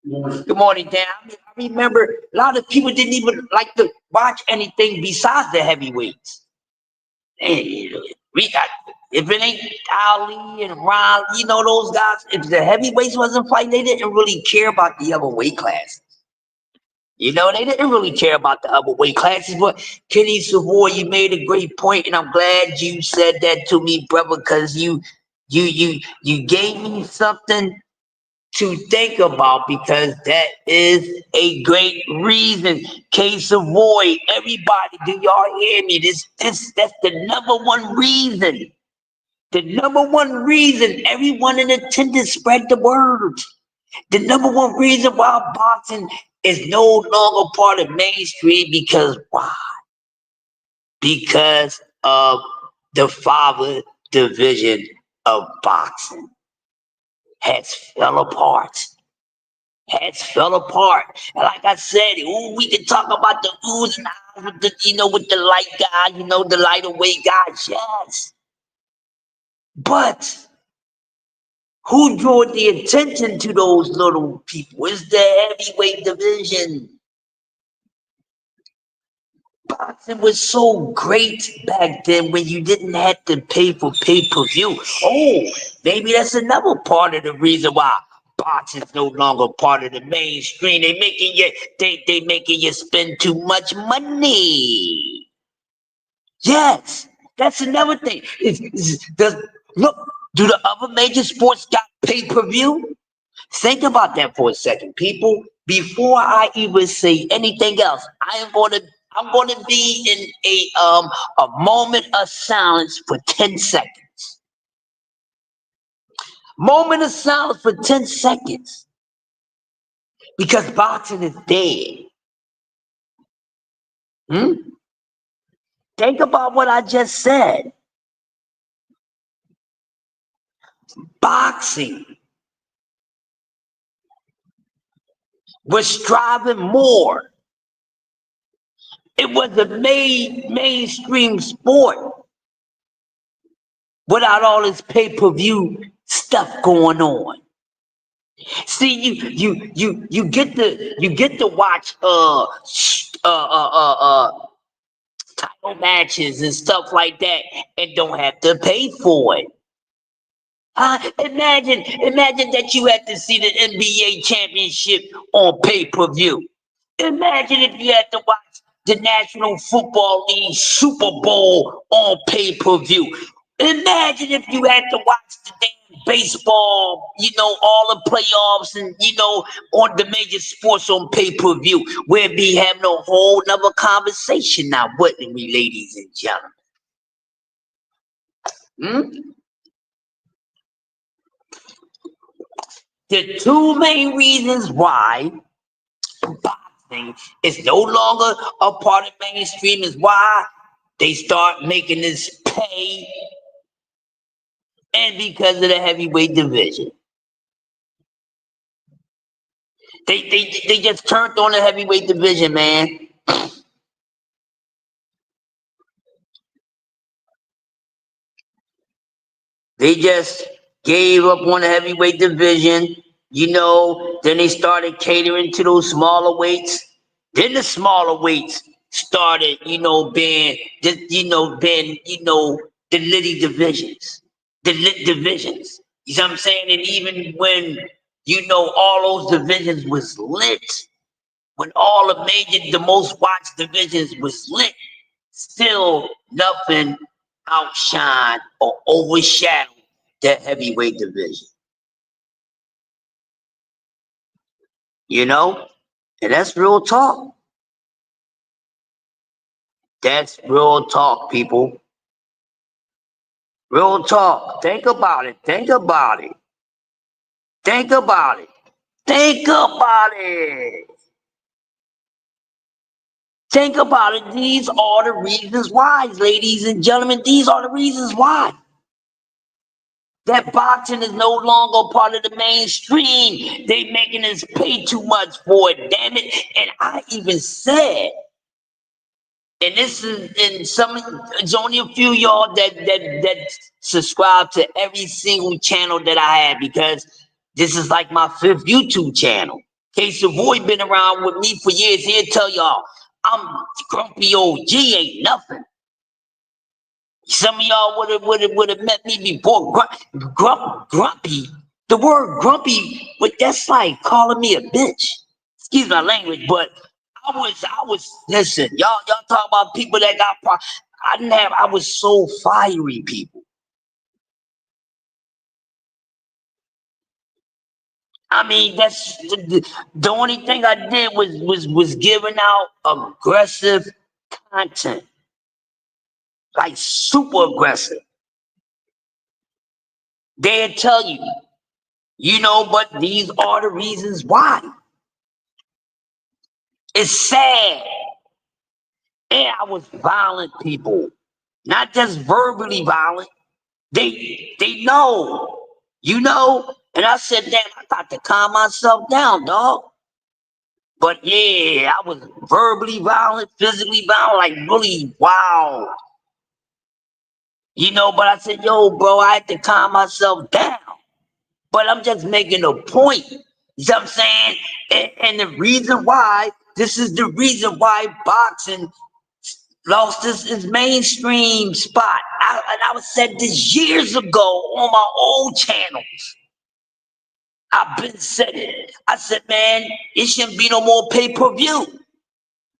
Good morning, Dan. I remember a lot of people didn't even like to watch anything besides the heavyweights. Hey, we got, if it ain't Ali and Ron, you know, those guys, if the heavyweights wasn't fighting, they didn't really care about the other weight classes. You know, they didn't really care about the other weight classes. But Kenny Savoy, you made a great point, and I'm glad you said that to me, brother, because you gave me something to think about, because that is a great reason. K Savoy, everybody, do y'all hear me? That's the number one reason. The number one reason everyone in attendance spread the word. The number one reason why boxing is no longer part of mainstream, because why? Because of the father division of boxing has fell apart. Heads fell apart. And like I said, ooh, we can talk about the oohs and ahs with the, with the light guy, the lighter weight guys. Yes. But who drew the attention to those little people? It's the heavyweight division. Boxing was so great back then when you didn't have to pay for pay-per-view. Oh, maybe that's another part of the reason why boxing's no longer part of the mainstream. They making you spend too much money. Yes, that's another thing. Do the other major sports got pay-per-view? Think about that for a second, people. Before I even say anything else, I'm gonna be in a moment of silence for 10 seconds. Moment of silence for 10 seconds. Because boxing is dead. Think about what I just said. Boxing was striving more. It was a mainstream sport without all this pay-per-view stuff going on. See, you get to watch title matches and stuff like that and don't have to pay for it. Imagine that you had to see the NBA championship on pay-per-view. Imagine if you had to watch the National Football League Super Bowl on pay-per-view. Imagine if you had to watch the damn baseball, all the playoffs and, on the major sports on pay-per-view. We'd be having a whole nother conversation now, wouldn't we, ladies and gentlemen? The two main reasons why boxing is no longer a part of mainstream is why they start making this pay, and because of the heavyweight division. They just turned on the heavyweight division, man. They just gave up on the heavyweight division, then they started catering to those smaller weights. Then the smaller weights started, being the litty divisions. The lit divisions. You know what I'm saying? And even when, all those divisions was lit, when all the most watched divisions was lit, still nothing outshine or overshadow that heavyweight division. And that's real talk. That's real talk, people. Real talk. Think about it. Think about it. Think about it. Think about it. Think about it. These are the reasons why, ladies and gentlemen. These are the reasons why. That boxing is no longer part of the mainstream. They making us pay too much for it, damn it. And I even said, and this is it's only a few y'all that subscribe to every single channel that I have, because this is like my 5th YouTube channel. Case Savoy been around with me for years. He'll tell y'all, I'm grumpy OG, ain't nothing. Some of y'all would have met me before. Grumpy. The word grumpy, but that's like calling me a bitch. Excuse my language, but I was listen, y'all talk about people that got I was so fiery, people. I mean, that's the only thing I did was giving out aggressive content. Like super aggressive. They'll tell you, but these are the reasons why. It's sad. And I was violent, people. Not just verbally violent. They know, And I said, damn, I got to calm myself down, dog. But yeah, I was verbally violent, physically violent, like really, wow. You know, but I said, yo, bro, I had to calm myself down. But I'm just making a point. You know what I'm saying? And the reason why, this is the reason why boxing lost its mainstream spot. I said this years ago on my old channels. I've been said it. I said, man, it shouldn't be no more pay-per-view.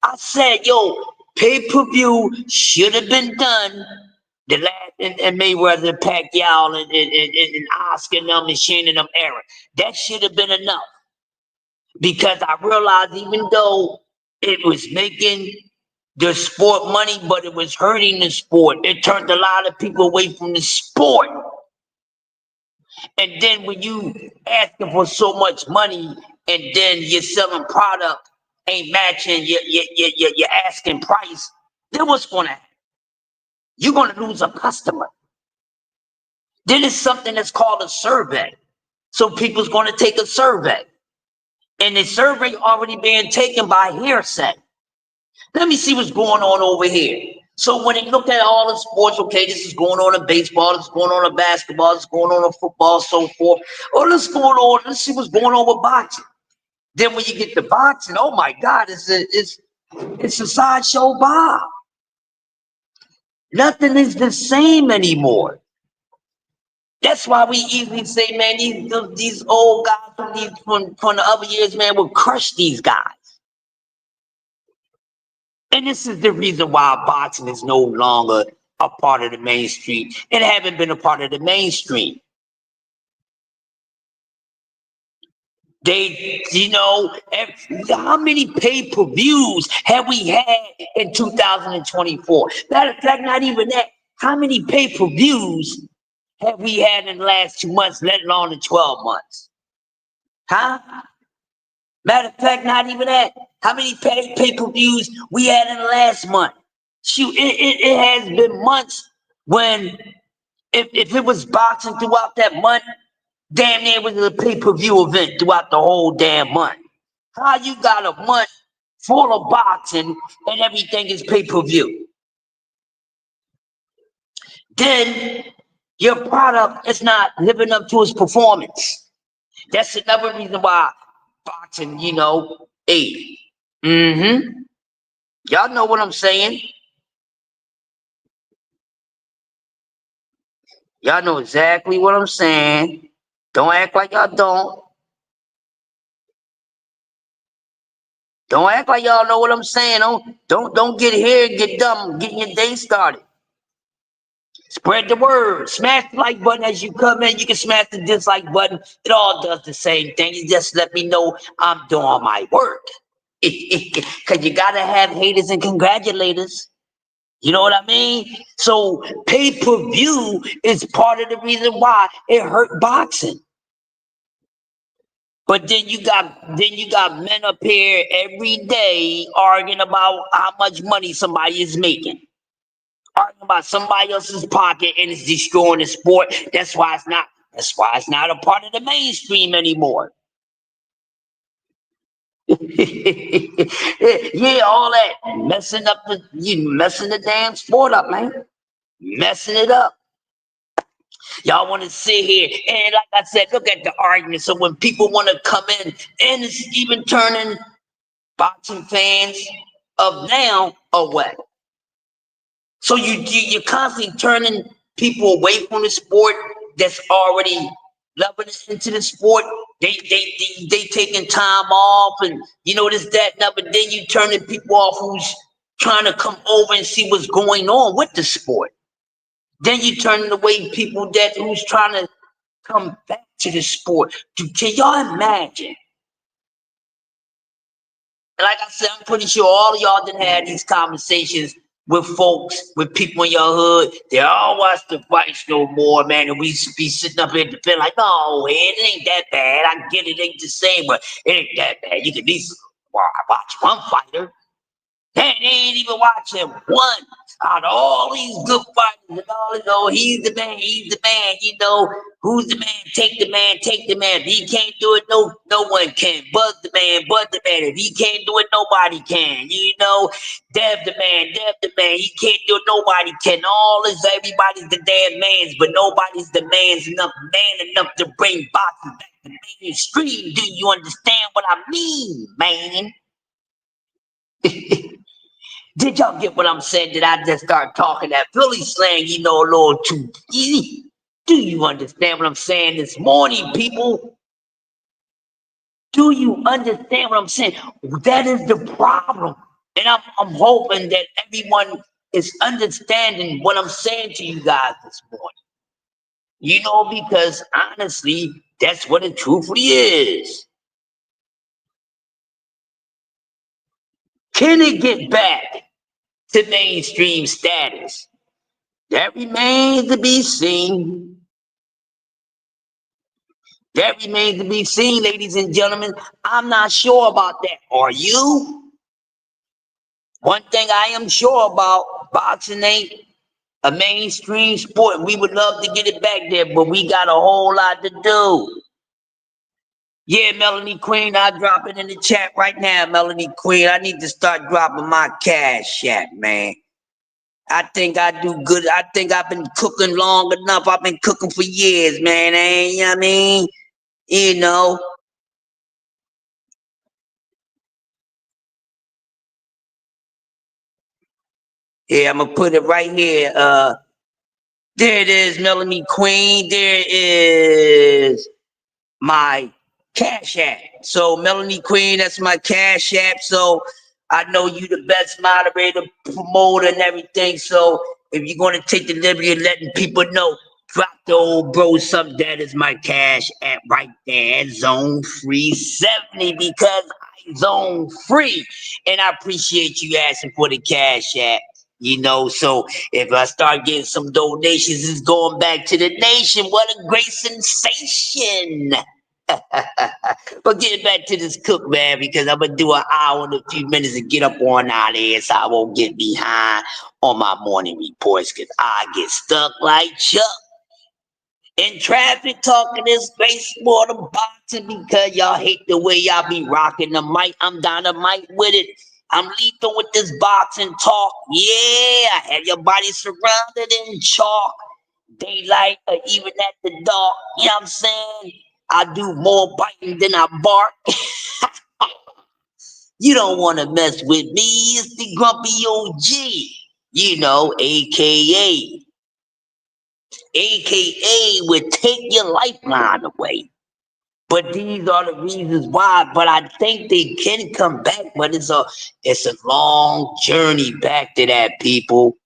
I said, yo, pay-per-view should have been done. The last and Mayweather, Pacquiao, and Oscar and them and Shane and them era. That should have been enough. Because I realized even though it was making the sport money, but it was hurting the sport. It turned a lot of people away from the sport. And then when you asking for so much money and then you're selling product ain't matching your asking price, then what's going to happen? You're going to lose a customer. Then it's something that's called a survey. So people's going to take a survey. And the survey already being taken by hearsay. Let me see what's going on over here. So when they look at all the sports, okay, this is going on in baseball, this is going on in basketball, this is going on in football, so forth. Oh, let's see what's going on with boxing. Then when you get to boxing, oh my God, it's a sideshow Bob. Nothing is the same anymore. That's why we easily say, man, these old guys from the other years, man, will crush these guys. And this is the reason why boxing is no longer a part of the mainstream. It haven't been a part of the mainstream. They, you know, how many pay-per-views have we had in 2024? Matter of fact, not even that. How many pay-per-views have we had in the last 2 months, let alone in 12 months? Huh? Matter of fact, not even that. How many pay-per-views we had in the last month? Shoot, it has been months when, if it was boxing throughout that month, damn near was a pay-per-view event throughout the whole damn month. How you got a month full of boxing and everything is pay-per-view? Then your product is not living up to its performance. That's another reason why boxing, you know, hey. Y'all know what I'm saying. Y'all know exactly what I'm saying. Don't act like y'all don't. Don't act like y'all know what I'm saying. Don't get here and get dumb getting your day started. Spread the word. Smash the like button as you come in. You can smash the dislike button. It all does the same thing. You just let me know I'm doing my work. Because you got to have haters and congratulators. You know what I mean? So pay-per-view is part of the reason why it hurt boxing. But then you got men up here every day arguing about how much money somebody is making. Arguing about somebody else's pocket and it's destroying the sport. That's why it's not a part of the mainstream anymore. Yeah, all that messing the damn sport up, man. Messing it up. Y'all want to sit here and, like I said, look at the argument. So when people want to come in, and it's even turning boxing fans of now away. So you're constantly turning people away from the sport that's already loving it into the sport. They taking time off and you know this, that, and that, but then you turning people off who's trying to come over and see what's going on with the sport. Then you turning away people who's trying to come back to the sport. Can y'all imagine? Like I said, I'm pretty sure all of y'all done had these conversations with folks, with people in your hood. They all watch the fights no more, man. And we be sitting up here defending like, no, it ain't that bad. I get it ain't the same, but it ain't that bad. You can at least watch one fighter. Hey, they ain't even watching one out of all these good fighters and all this. Oh, he's the man, you know. Who's the man? Take the man, take the man. If he can't do it, no one can. Buzz the man, buzz the man. If he can't do it, nobody can. You know, Dev the man, he can't do it, nobody can. All this, everybody's the damn man's, but nobody's the man enough to bring boxing back to mainstream. Do you understand what I mean, man? Did y'all get what I'm saying? Did I just start talking that Philly slang, you know, a little too easy? Do you understand what I'm saying this morning, people? Do you understand what I'm saying? That is the problem. And I'm hoping that everyone is understanding what I'm saying to you guys this morning. You know, because honestly, that's what it truthfully is. Can it get back to mainstream status? That remains to be seen. That remains to be seen, ladies and gentlemen. I'm not sure about that. Are you? One thing I am sure about, boxing ain't a mainstream sport. We would love to get it back there, but we got a whole lot to do. Yeah, Melanie Queen, I'll drop it in the chat right now, Melanie Queen. I need to start dropping my cash app, man. I think I do good. I think I've been cooking long enough. I've been cooking for years, man. You know what I mean? You know. Yeah, I'm going to put it right here. There it is, Melanie Queen. There is my cash app. So Melanie Queen, that's my cash app. So I know you the best moderator, promoter, and everything. So if you're going to take the liberty of letting people know, drop the old bro something. That is my cash app right there, Zone Free 70, because I zone free. And I appreciate you asking for the cash app. You know, so if I start getting some donations, it's going back to the nation. What a great sensation. But getting back to this cook, man, because I'm going to do an hour and a few minutes and get up on out of here so I won't get behind on my morning reports because I get stuck like Chuck in traffic talking this baseball and boxing because y'all hate the way y'all be rocking the mic. I'm dynamite with it. I'm lethal with this boxing talk. Yeah, I have your body surrounded in chalk. Daylight or even at the dark. You know what I'm saying? I do more biting than I bark. You don't want to mess with me. It's the Grumpy OG. You know, AKA would take your lifeline away. But these are the reasons why. But I think they can come back. But it's a long journey back to that, people.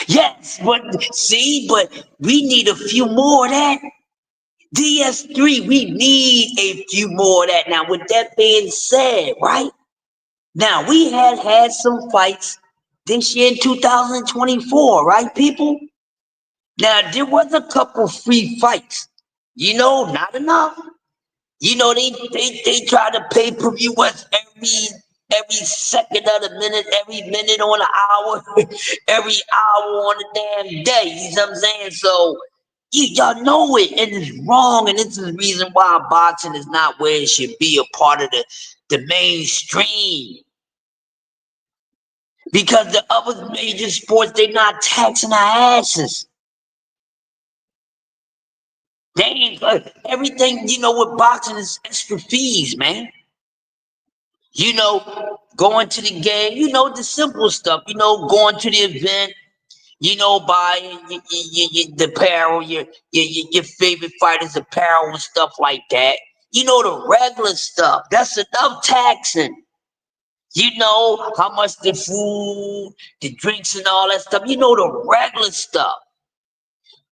Yes, but we need a few more of that. DS3, we need a few more of that. Now, with that being said, right? Now, we had some fights this year in 2024, right, people? Now, there was a couple free fights. You know, not enough. You know, they try to pay per view us every second of the minute, every minute on the hour, every hour on the damn day. You know what I'm saying? So y'all know it, and it's wrong, and this is the reason why boxing is not where it should be a part of the mainstream. Because the other major sports, they're not taxing our asses. They ain't everything, you know, with boxing is extra fees, man. You know, going to the game, you know, the simple stuff, you know, going to the event, you know, buying the apparel, your favorite fighters' apparel and stuff like that. You know, the regular stuff, that's enough taxing. You know, how much the food, the drinks and all that stuff, you know, the regular stuff.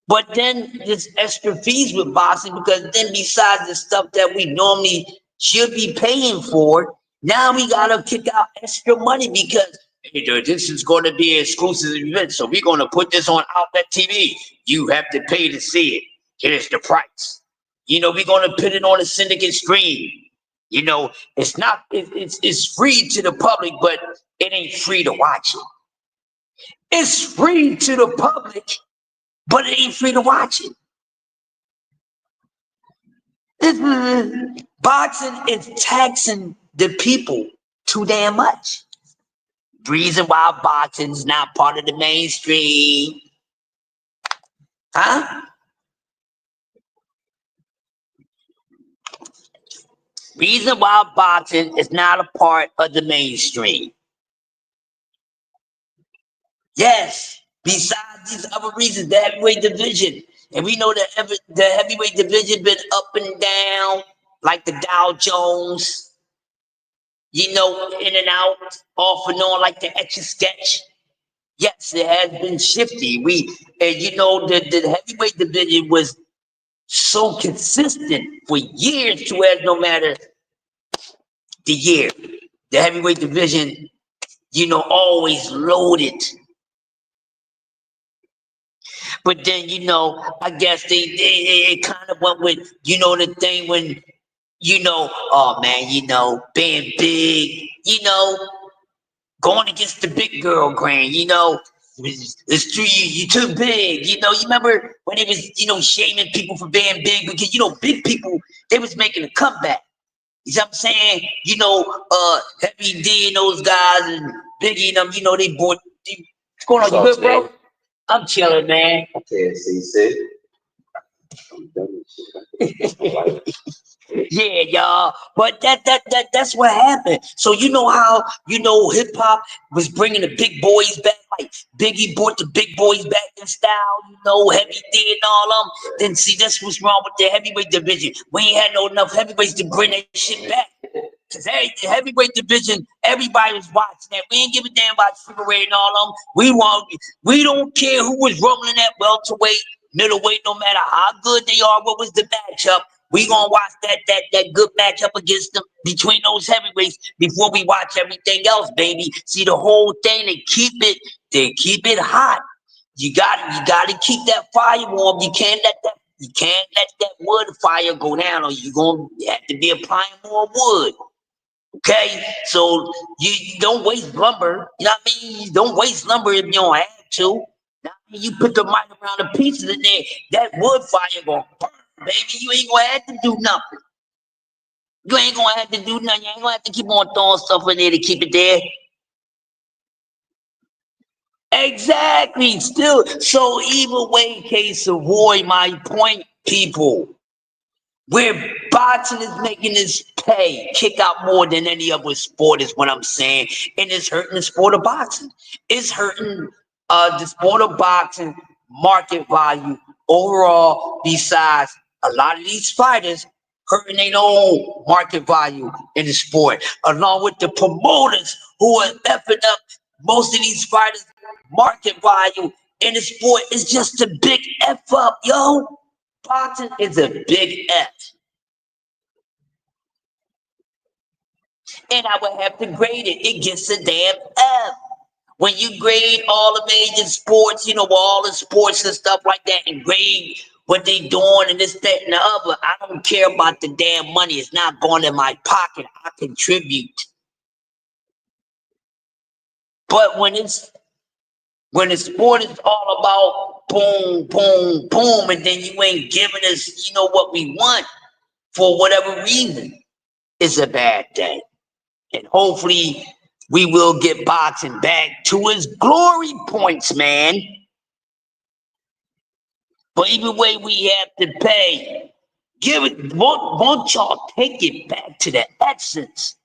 But then there's extra fees with boxing because then besides the stuff that we normally should be paying for, now we gotta kick out extra money because hey, this is going to be an exclusive event, so we're going to put this on Outlet TV. You have to pay to see it. Here's the price. You know, we're going to put it on a syndicate stream. You know, it's free to the public, but it ain't free to watch it. It's free to the public, but it ain't free to watch it. Boxing is taxing the people too damn much. Reason why boxing's not part of the mainstream. Huh? Reason why boxing is not a part of the mainstream. Yes, besides these other reasons, the heavyweight division. And we know that the heavyweight division been up and down like the Dow Jones, you know, in and out, off and on like the Etch a Sketch. Yes, it has been shifty. And you know, the heavyweight division was so consistent for years to where no matter the year, the heavyweight division, you know, always loaded. But then, you know, I guess they kind of went with, you know, the thing when, you know, oh man, you know, being big, you know, going against the big girl grain, you know, it's true, you too big, you know. You remember when it was, you know, shaming people for being big because, you know, big people, they was making a comeback. You know what I'm saying? You know, Heavy D and those guys and Biggie and them, you know, they bought. What's going on? You good, bro? I'm chilling, man. Okay, so you said. Yeah, y'all. But that's what happened. So you know how, you know, hip hop was bringing the big boys back, like Biggie brought the big boys back in style, you know, Heavy D and all them. Then see, that's what's wrong with the heavyweight division. We ain't had no enough heavyweights to bring that shit back. Cause the heavyweight division, everybody was watching that. We ain't give a damn about Sugar Ray and all them. We don't care who was rumbling that welterweight, middleweight, no matter how good they are. What was the matchup? We gonna watch that good matchup against them between those heavyweights before we watch everything else, baby. See, the whole thing, they keep it hot. You gotta keep that fire warm. You can't let that wood fire go down, or you gonna have to be applying more wood. Okay, so you don't waste lumber. You know what I mean? You don't waste lumber if you don't have to. Now, you put the mic around the pieces in there, that wood fire gonna burn, baby. You ain't gonna have to do nothing. You ain't gonna have to do nothing. You ain't gonna have to keep on throwing stuff in there to keep it there. Exactly. Still, so either way, case avoid my point, people. Where boxing is making this kick out more than any other sport is what I'm saying. And it's hurting the sport of boxing. It's hurting the sport of boxing market value overall, besides a lot of these fighters hurting their own market value in the sport, along with the promoters who are effing up most of these fighters' market value in the sport. Is just a big F up, yo. Boxing is a big F. And I would have to grade it. It gets a damn F. When you grade all the major sports, you know, all the sports and stuff like that, and grade what they doing and this, that, and the other, I don't care about the damn money. It's not going in my pocket. I contribute. But when the sport is all about boom, boom, boom, and then you ain't giving us, you know, what we want for whatever reason, it's a bad thing. And hopefully we will get boxing back to its glory points, man. But either way, we have to pay. Won't y'all take it back to the essence?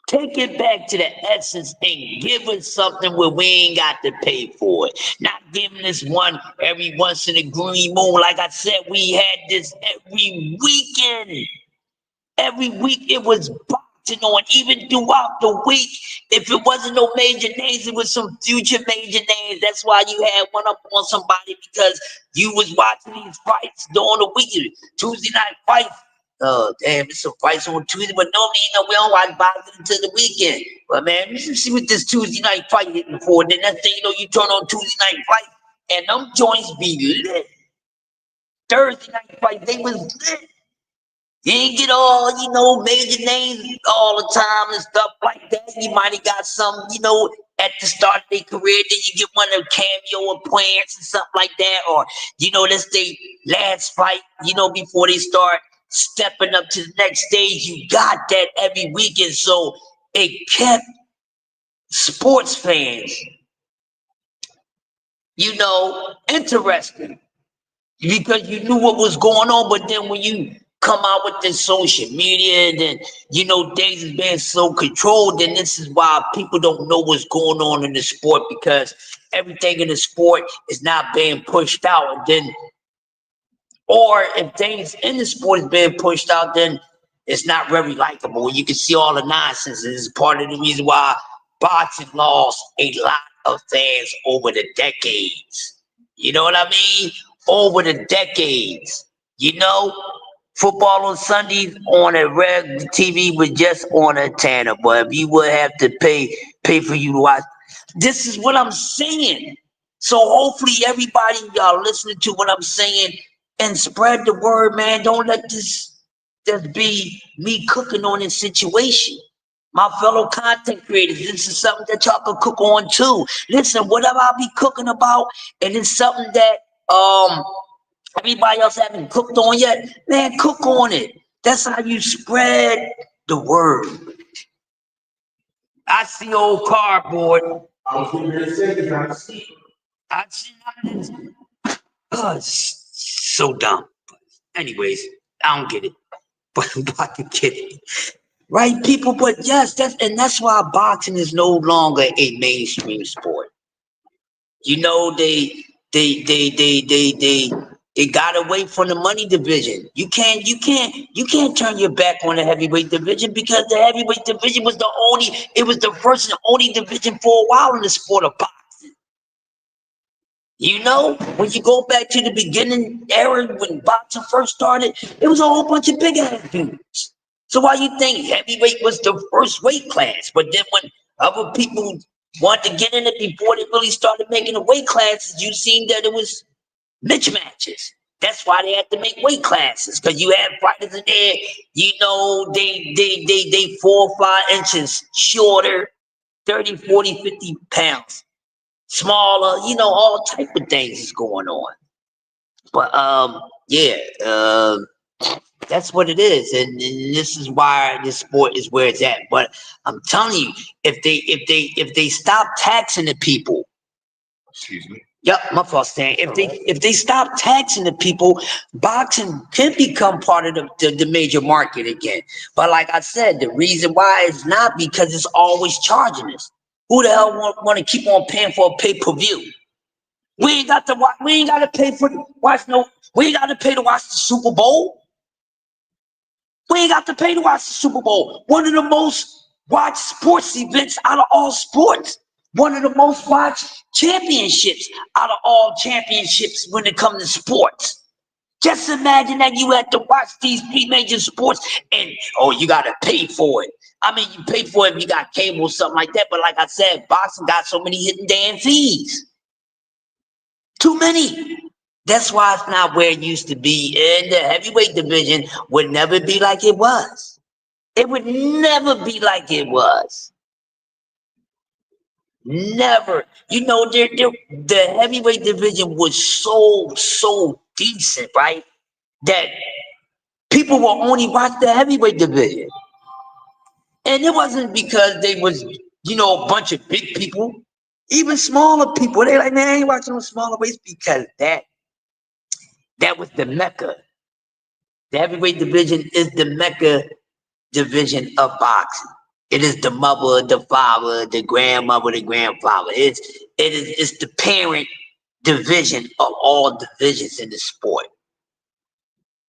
Take it back to the essence and give us something where we ain't got to pay for it. Not giving us one every once in a green moon. Like I said, we had this every weekend. Every week it was boxing on, even throughout the week. If it wasn't no major names, it was some future major names. That's why you had one up on somebody, because you was watching these fights during the weekend. Tuesday night fights. Oh, damn, it's some fights on Tuesday, but normally, you know, we don't watch boxing until the weekend. But man, you should see what this Tuesday night fight hitting for. Then that thing, you know, you turn on Tuesday night fight, and them joints be lit. Thursday night fight, they was lit. You ain't get all, major names all the time and stuff like that. You might have got some, at the start of their career, then you get one of the cameo appearances and something like that. Or, that's their last fight, before they start stepping up to the next stage. You got that every weekend. So it kept sports fans, interested because you knew what was going on. But then when you come out with this social media, and then things is being so controlled, then this is why people don't know what's going on in the sport, because everything in the sport is not being pushed out. And then, or if things in the sport is being pushed out, then it's not very likable. You can see all the nonsense. This is part of the reason why boxing lost a lot of fans over the decades. You know what I mean? Over the decades. Football on Sundays on a red TV was just on a Tanner, but if you would have to pay for you to watch. This is what I'm saying. So hopefully everybody, y'all listening to what I'm saying and spread the word, man. Don't let this just be me cooking on this situation. My fellow content creators, this is something that y'all can cook on too. Listen, whatever I be cooking about, and it's something that everybody else haven't cooked on yet, man, cook on it. That's how you spread the word. I see old cardboard. I was going to say, I see this. Oh, it's so dumb. But anyways, I don't get it. But I'm about to get it. Right, people? But yes, that's why boxing is no longer a mainstream sport. They got away from the money division. You can't turn your back on the heavyweight division, because the heavyweight division was the first and only division for a while in the sport of boxing. When you go back to the beginning era when boxing first started, it was a whole bunch of big ass dudes. So why you think heavyweight was the first weight class? But then when other people wanted to get in it before they really started making the weight classes, you seen that it was mismatches. That's why they had to make weight classes, because you had fighters in there, they 4 or 5 inches shorter, 30, 40, 50 pounds smaller, all type of things is going on. But that's what it is, and this is why this sport is where it's at. But I'm telling you, if they stop taxing the people, excuse me. Yep, my fault, Stan. If they stop taxing the people, boxing can become part of the major market again. But like I said, the reason why is not because it's always charging us. Who the hell want to keep on paying for a pay-per-view? We ain't got to watch. We ain't got to pay for watch no. We ain't got to pay to watch the Super Bowl. We ain't got to pay to watch the Super Bowl. One of the most watched sports events out of all sports. One of the most watched championships out of all championships when it comes to sports. Just imagine that you had to watch these 3 major sports and, you got to pay for it. I mean, you pay for it if you got cable or something like that. But like I said, boxing got so many hidden damn fees. Too many. That's why it's not where it used to be. And the heavyweight division would never be like it was. It would never be like it was. Never. The heavyweight division was so decent, right? That people will only watch the heavyweight division. And it wasn't because they was, a bunch of big people. Even smaller people. They like, man, I ain't watching those smaller weights, because that was the Mecca. The heavyweight division is the Mecca division of boxing. It is the mother, the father, the grandmother, the grandfather. It's the parent division of all divisions in the sport.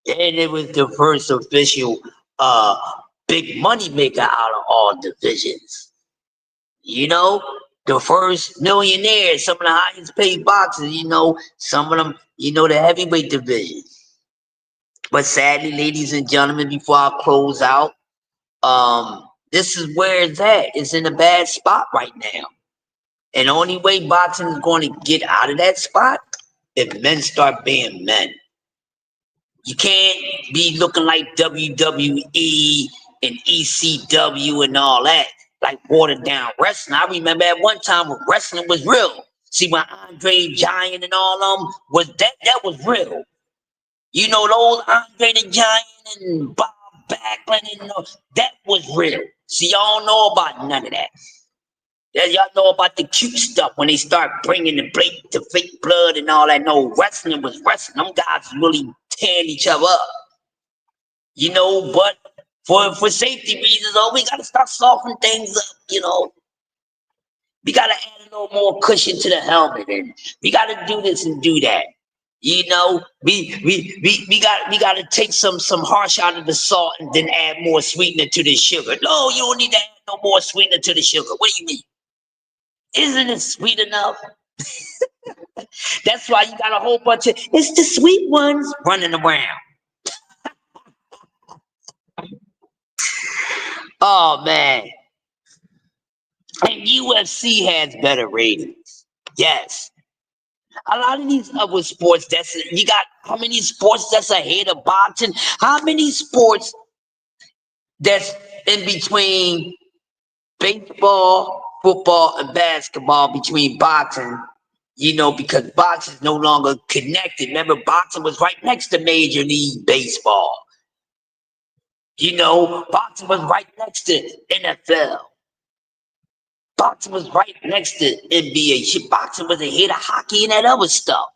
And it was the first official big money maker out of all divisions. The first millionaires, some of the highest paid boxers, some of them, the heavyweight division. But sadly, ladies and gentlemen, before I close out, this is where it's at. It's in a bad spot right now. And the only way boxing is going to get out of that spot if men start being men. You can't be looking like WWE and ECW and all that, like watered down wrestling. I remember at one time when wrestling was real. See, when Andre Giant and all of them was that was real. You know, those Andre the Giant and Bob Backlund and that was real. See, y'all don't know about none of that. Y'all know about the cute stuff when they start bringing the fake blood and all that. No, wrestling was wrestling. Them guys really tearing each other up. You know, but for safety reasons, we got to start softening things up, you know. We got to add a little more cushion to the helmet, and we got to do this and do that. You know, we got to take some harsh out of the salt and then add more sweetener to the sugar. No, you don't need to add no more sweetener to the sugar. What do you mean? Isn't it sweet enough? That's why you got a whole bunch of it's the sweet ones running around. Oh man. And UFC has better ratings. Yes. A lot of these other sports, you got how many sports that's ahead of boxing? How many sports that's in between baseball, football, and basketball between boxing? You know, because boxing is no longer connected. Remember, boxing was right next to Major League Baseball. You know, boxing was right next to NFL. Boxing was right next to NBA. Shit, boxing was ahead of hockey and that other stuff.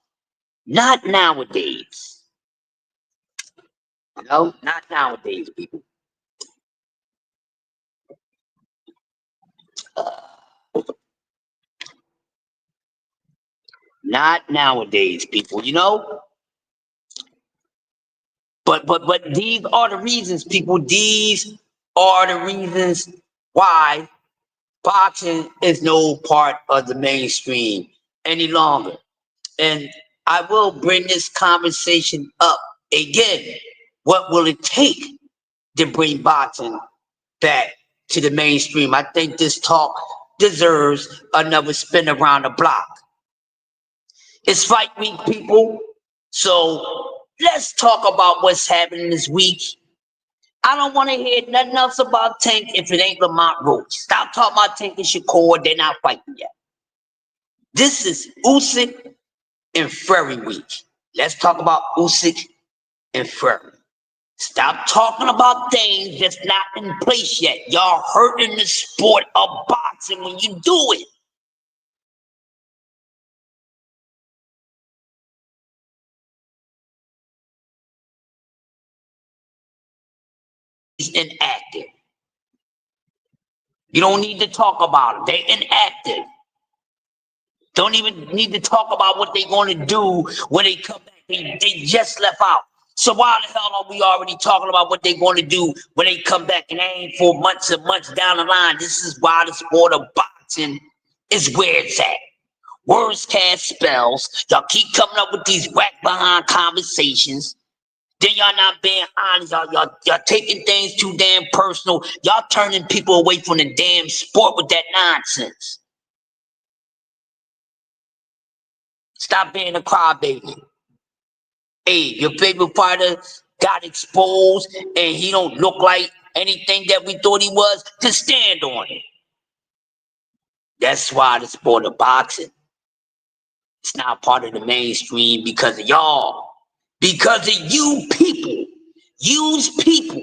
Not nowadays. No, not nowadays, people. Not nowadays, people, you know? But these are the reasons, people. These are the reasons why boxing is no part of the mainstream any longer. And I will bring this conversation up again. What will it take to bring boxing back to the mainstream? I think this talk deserves another spin around the block. It's fight week, people. So let's talk about what's happening this week. I don't want to hear nothing else about Tank if it ain't Lamont Roach. Stop talking about Tank and Shakur. They're not fighting yet. This is Usyk and Fury week. Let's talk about Usyk and Fury. Stop talking about things that's not in place yet. Y'all hurting the sport of boxing when you do it. Inactive. You don't need to talk about them. They're inactive. Don't even need to talk about what they're going to do when they come back. They just left out. So why the hell are we already talking about what they're going to do when they come back and ain't for months and months down the line? This is why the sport of boxing is where it's at. Words cast spells. Y'all keep coming up with these whack behind conversations. Then y'all not being honest. Y'all taking things too damn personal. Y'all turning people away from the damn sport with that nonsense. Stop being a crybaby. Hey, your favorite fighter got exposed and he don't look like anything that we thought he was. Just stand on it. That's why the sport of boxing, it's not part of the mainstream because of y'all. Because of you people. Use people.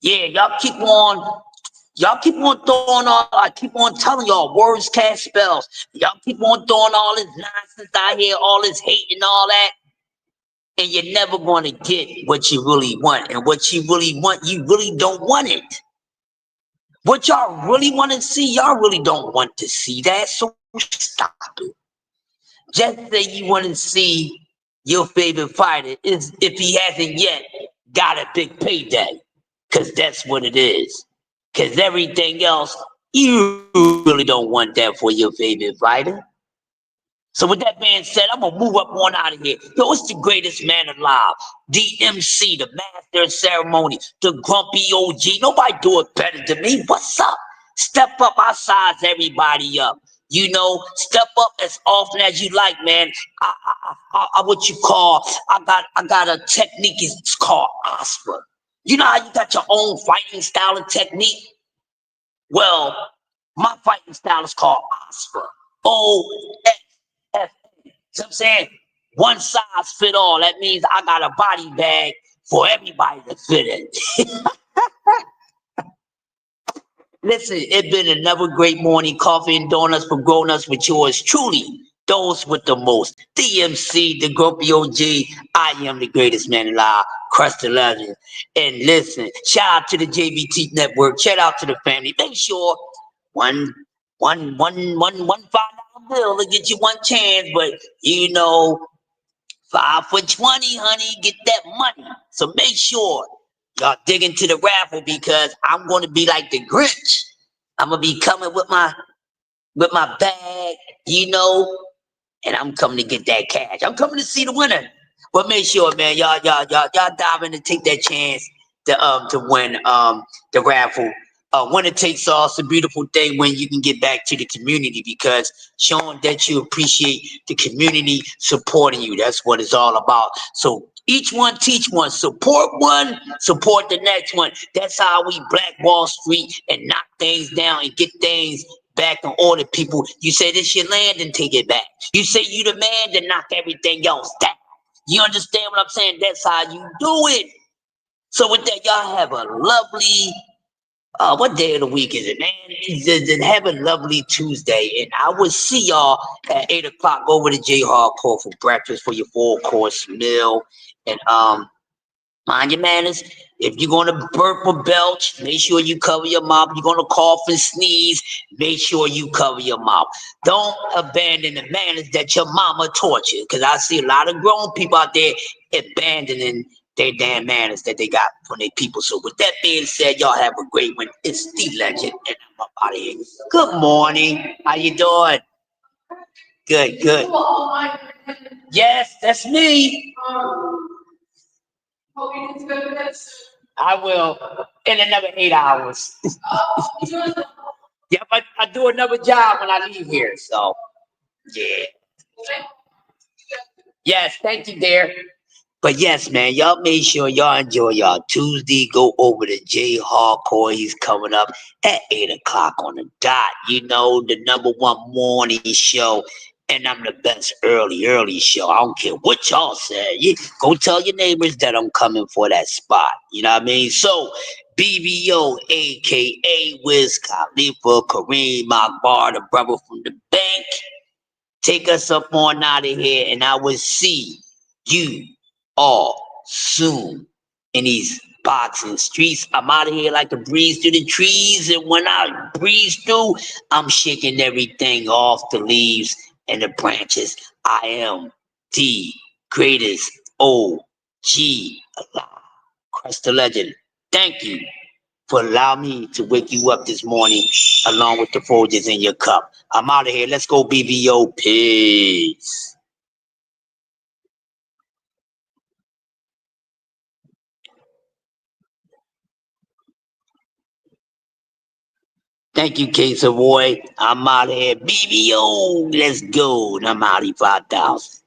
Yeah, y'all keep on throwing all, I keep on telling y'all, words cast spells. Y'all keep on throwing all this nonsense out here, all this hate and all that. And you're never going to get what you really want. And what you really want, you really don't want it. What y'all really want to see, y'all really don't want to see that. So stop it. Just say you want to see your favorite fighter is if he hasn't yet got a big payday. Because that's what it is. Because everything else, you really don't want that for your favorite fighter. So with that being said, I'm going to move up on out of here. Yo, it's the greatest man alive. DMC, the master of ceremony, the grumpy OG. Nobody do it better than me. What's up? Step up, I size everybody up. You know, step up as often as you like, man. What you call, I got a technique, it's called Osprey. You know how you got your own fighting style and technique? Well, my fighting style is called Osprey. OSFA. You know what I'm saying? One size fit all. That means I got a body bag for everybody to fit in. Listen, it's been another great morning. Coffee and donuts for grown-ups with yours truly. Those with the most. DMC, the Grumpy OG. I am the greatest man alive. Crust the legend. And listen, shout out to the JBT Network. Shout out to the family. Make sure one $5 bill to get you one chance. But you know, 5 for 20, honey. Get that money. So make sure y'all dig into the raffle because I'm going to be like the Grinch. I'm going to be coming with my bag, you know, and I'm coming to get that cash. I'm coming to see the winner. But make sure, man, y'all dive in and take that chance to win the raffle. Winner takes all. It's a beautiful thing when you can get back to the community because showing that you appreciate the community supporting you. That's what it's all about. So each one teach one, support the next one. That's how we Black Wall Street and knock things down and get things back in order, people. You say this your land, then take it back. You say you the man, then knock everything else down. You understand what I'm saying? That's how you do it. So with that, y'all have a lovely, what day of the week is it, man? Have a lovely Tuesday. And I will see y'all at 8 o'clock over to J Hardcore for breakfast for your 4-course meal. And mind your manners. If you're going to burp or belch, make sure you cover your mouth. You're going to cough and sneeze, make sure you cover your mouth. Don't abandon the manners that your mama taught you. Because I see a lot of grown people out there abandoning their damn manners that they got from their people. So with that being said, y'all have a great one. It's the legend, and I'm up out of here. Good morning. How you doing? Good, good. Yes, that's me. I will in another 8 hours. Yeah, but I do another job when I leave here. So, yeah. Yes, thank you, dear. But yes, man, y'all make sure y'all enjoy y'all Tuesday. Go over to J Hardcore. He's coming up at 8 o'clock on the dot. You know, the #1 morning show. And I'm the best early show. I don't care what y'all say. You go tell your neighbors that I'm coming for that spot. You know what I mean? So, BBO, a.k.a. Wiz Khalifa, Kareem Akbar, the brother from the bank. Take us up on out of here, and I will see you all soon in these boxing streets. I'm out of here like a breeze through the trees, and when I breeze through, I'm shaking everything off the leaves and the branches. I am the greatest OG alive. Crest the legend. Thank you for allowing me to wake you up this morning along with the Folgers in your cup. I'm out of here. Let's go, BBO. Peace. Thank you, K Savoy. I'm out of here. BBO. Let's go. And I'm out of 5,000.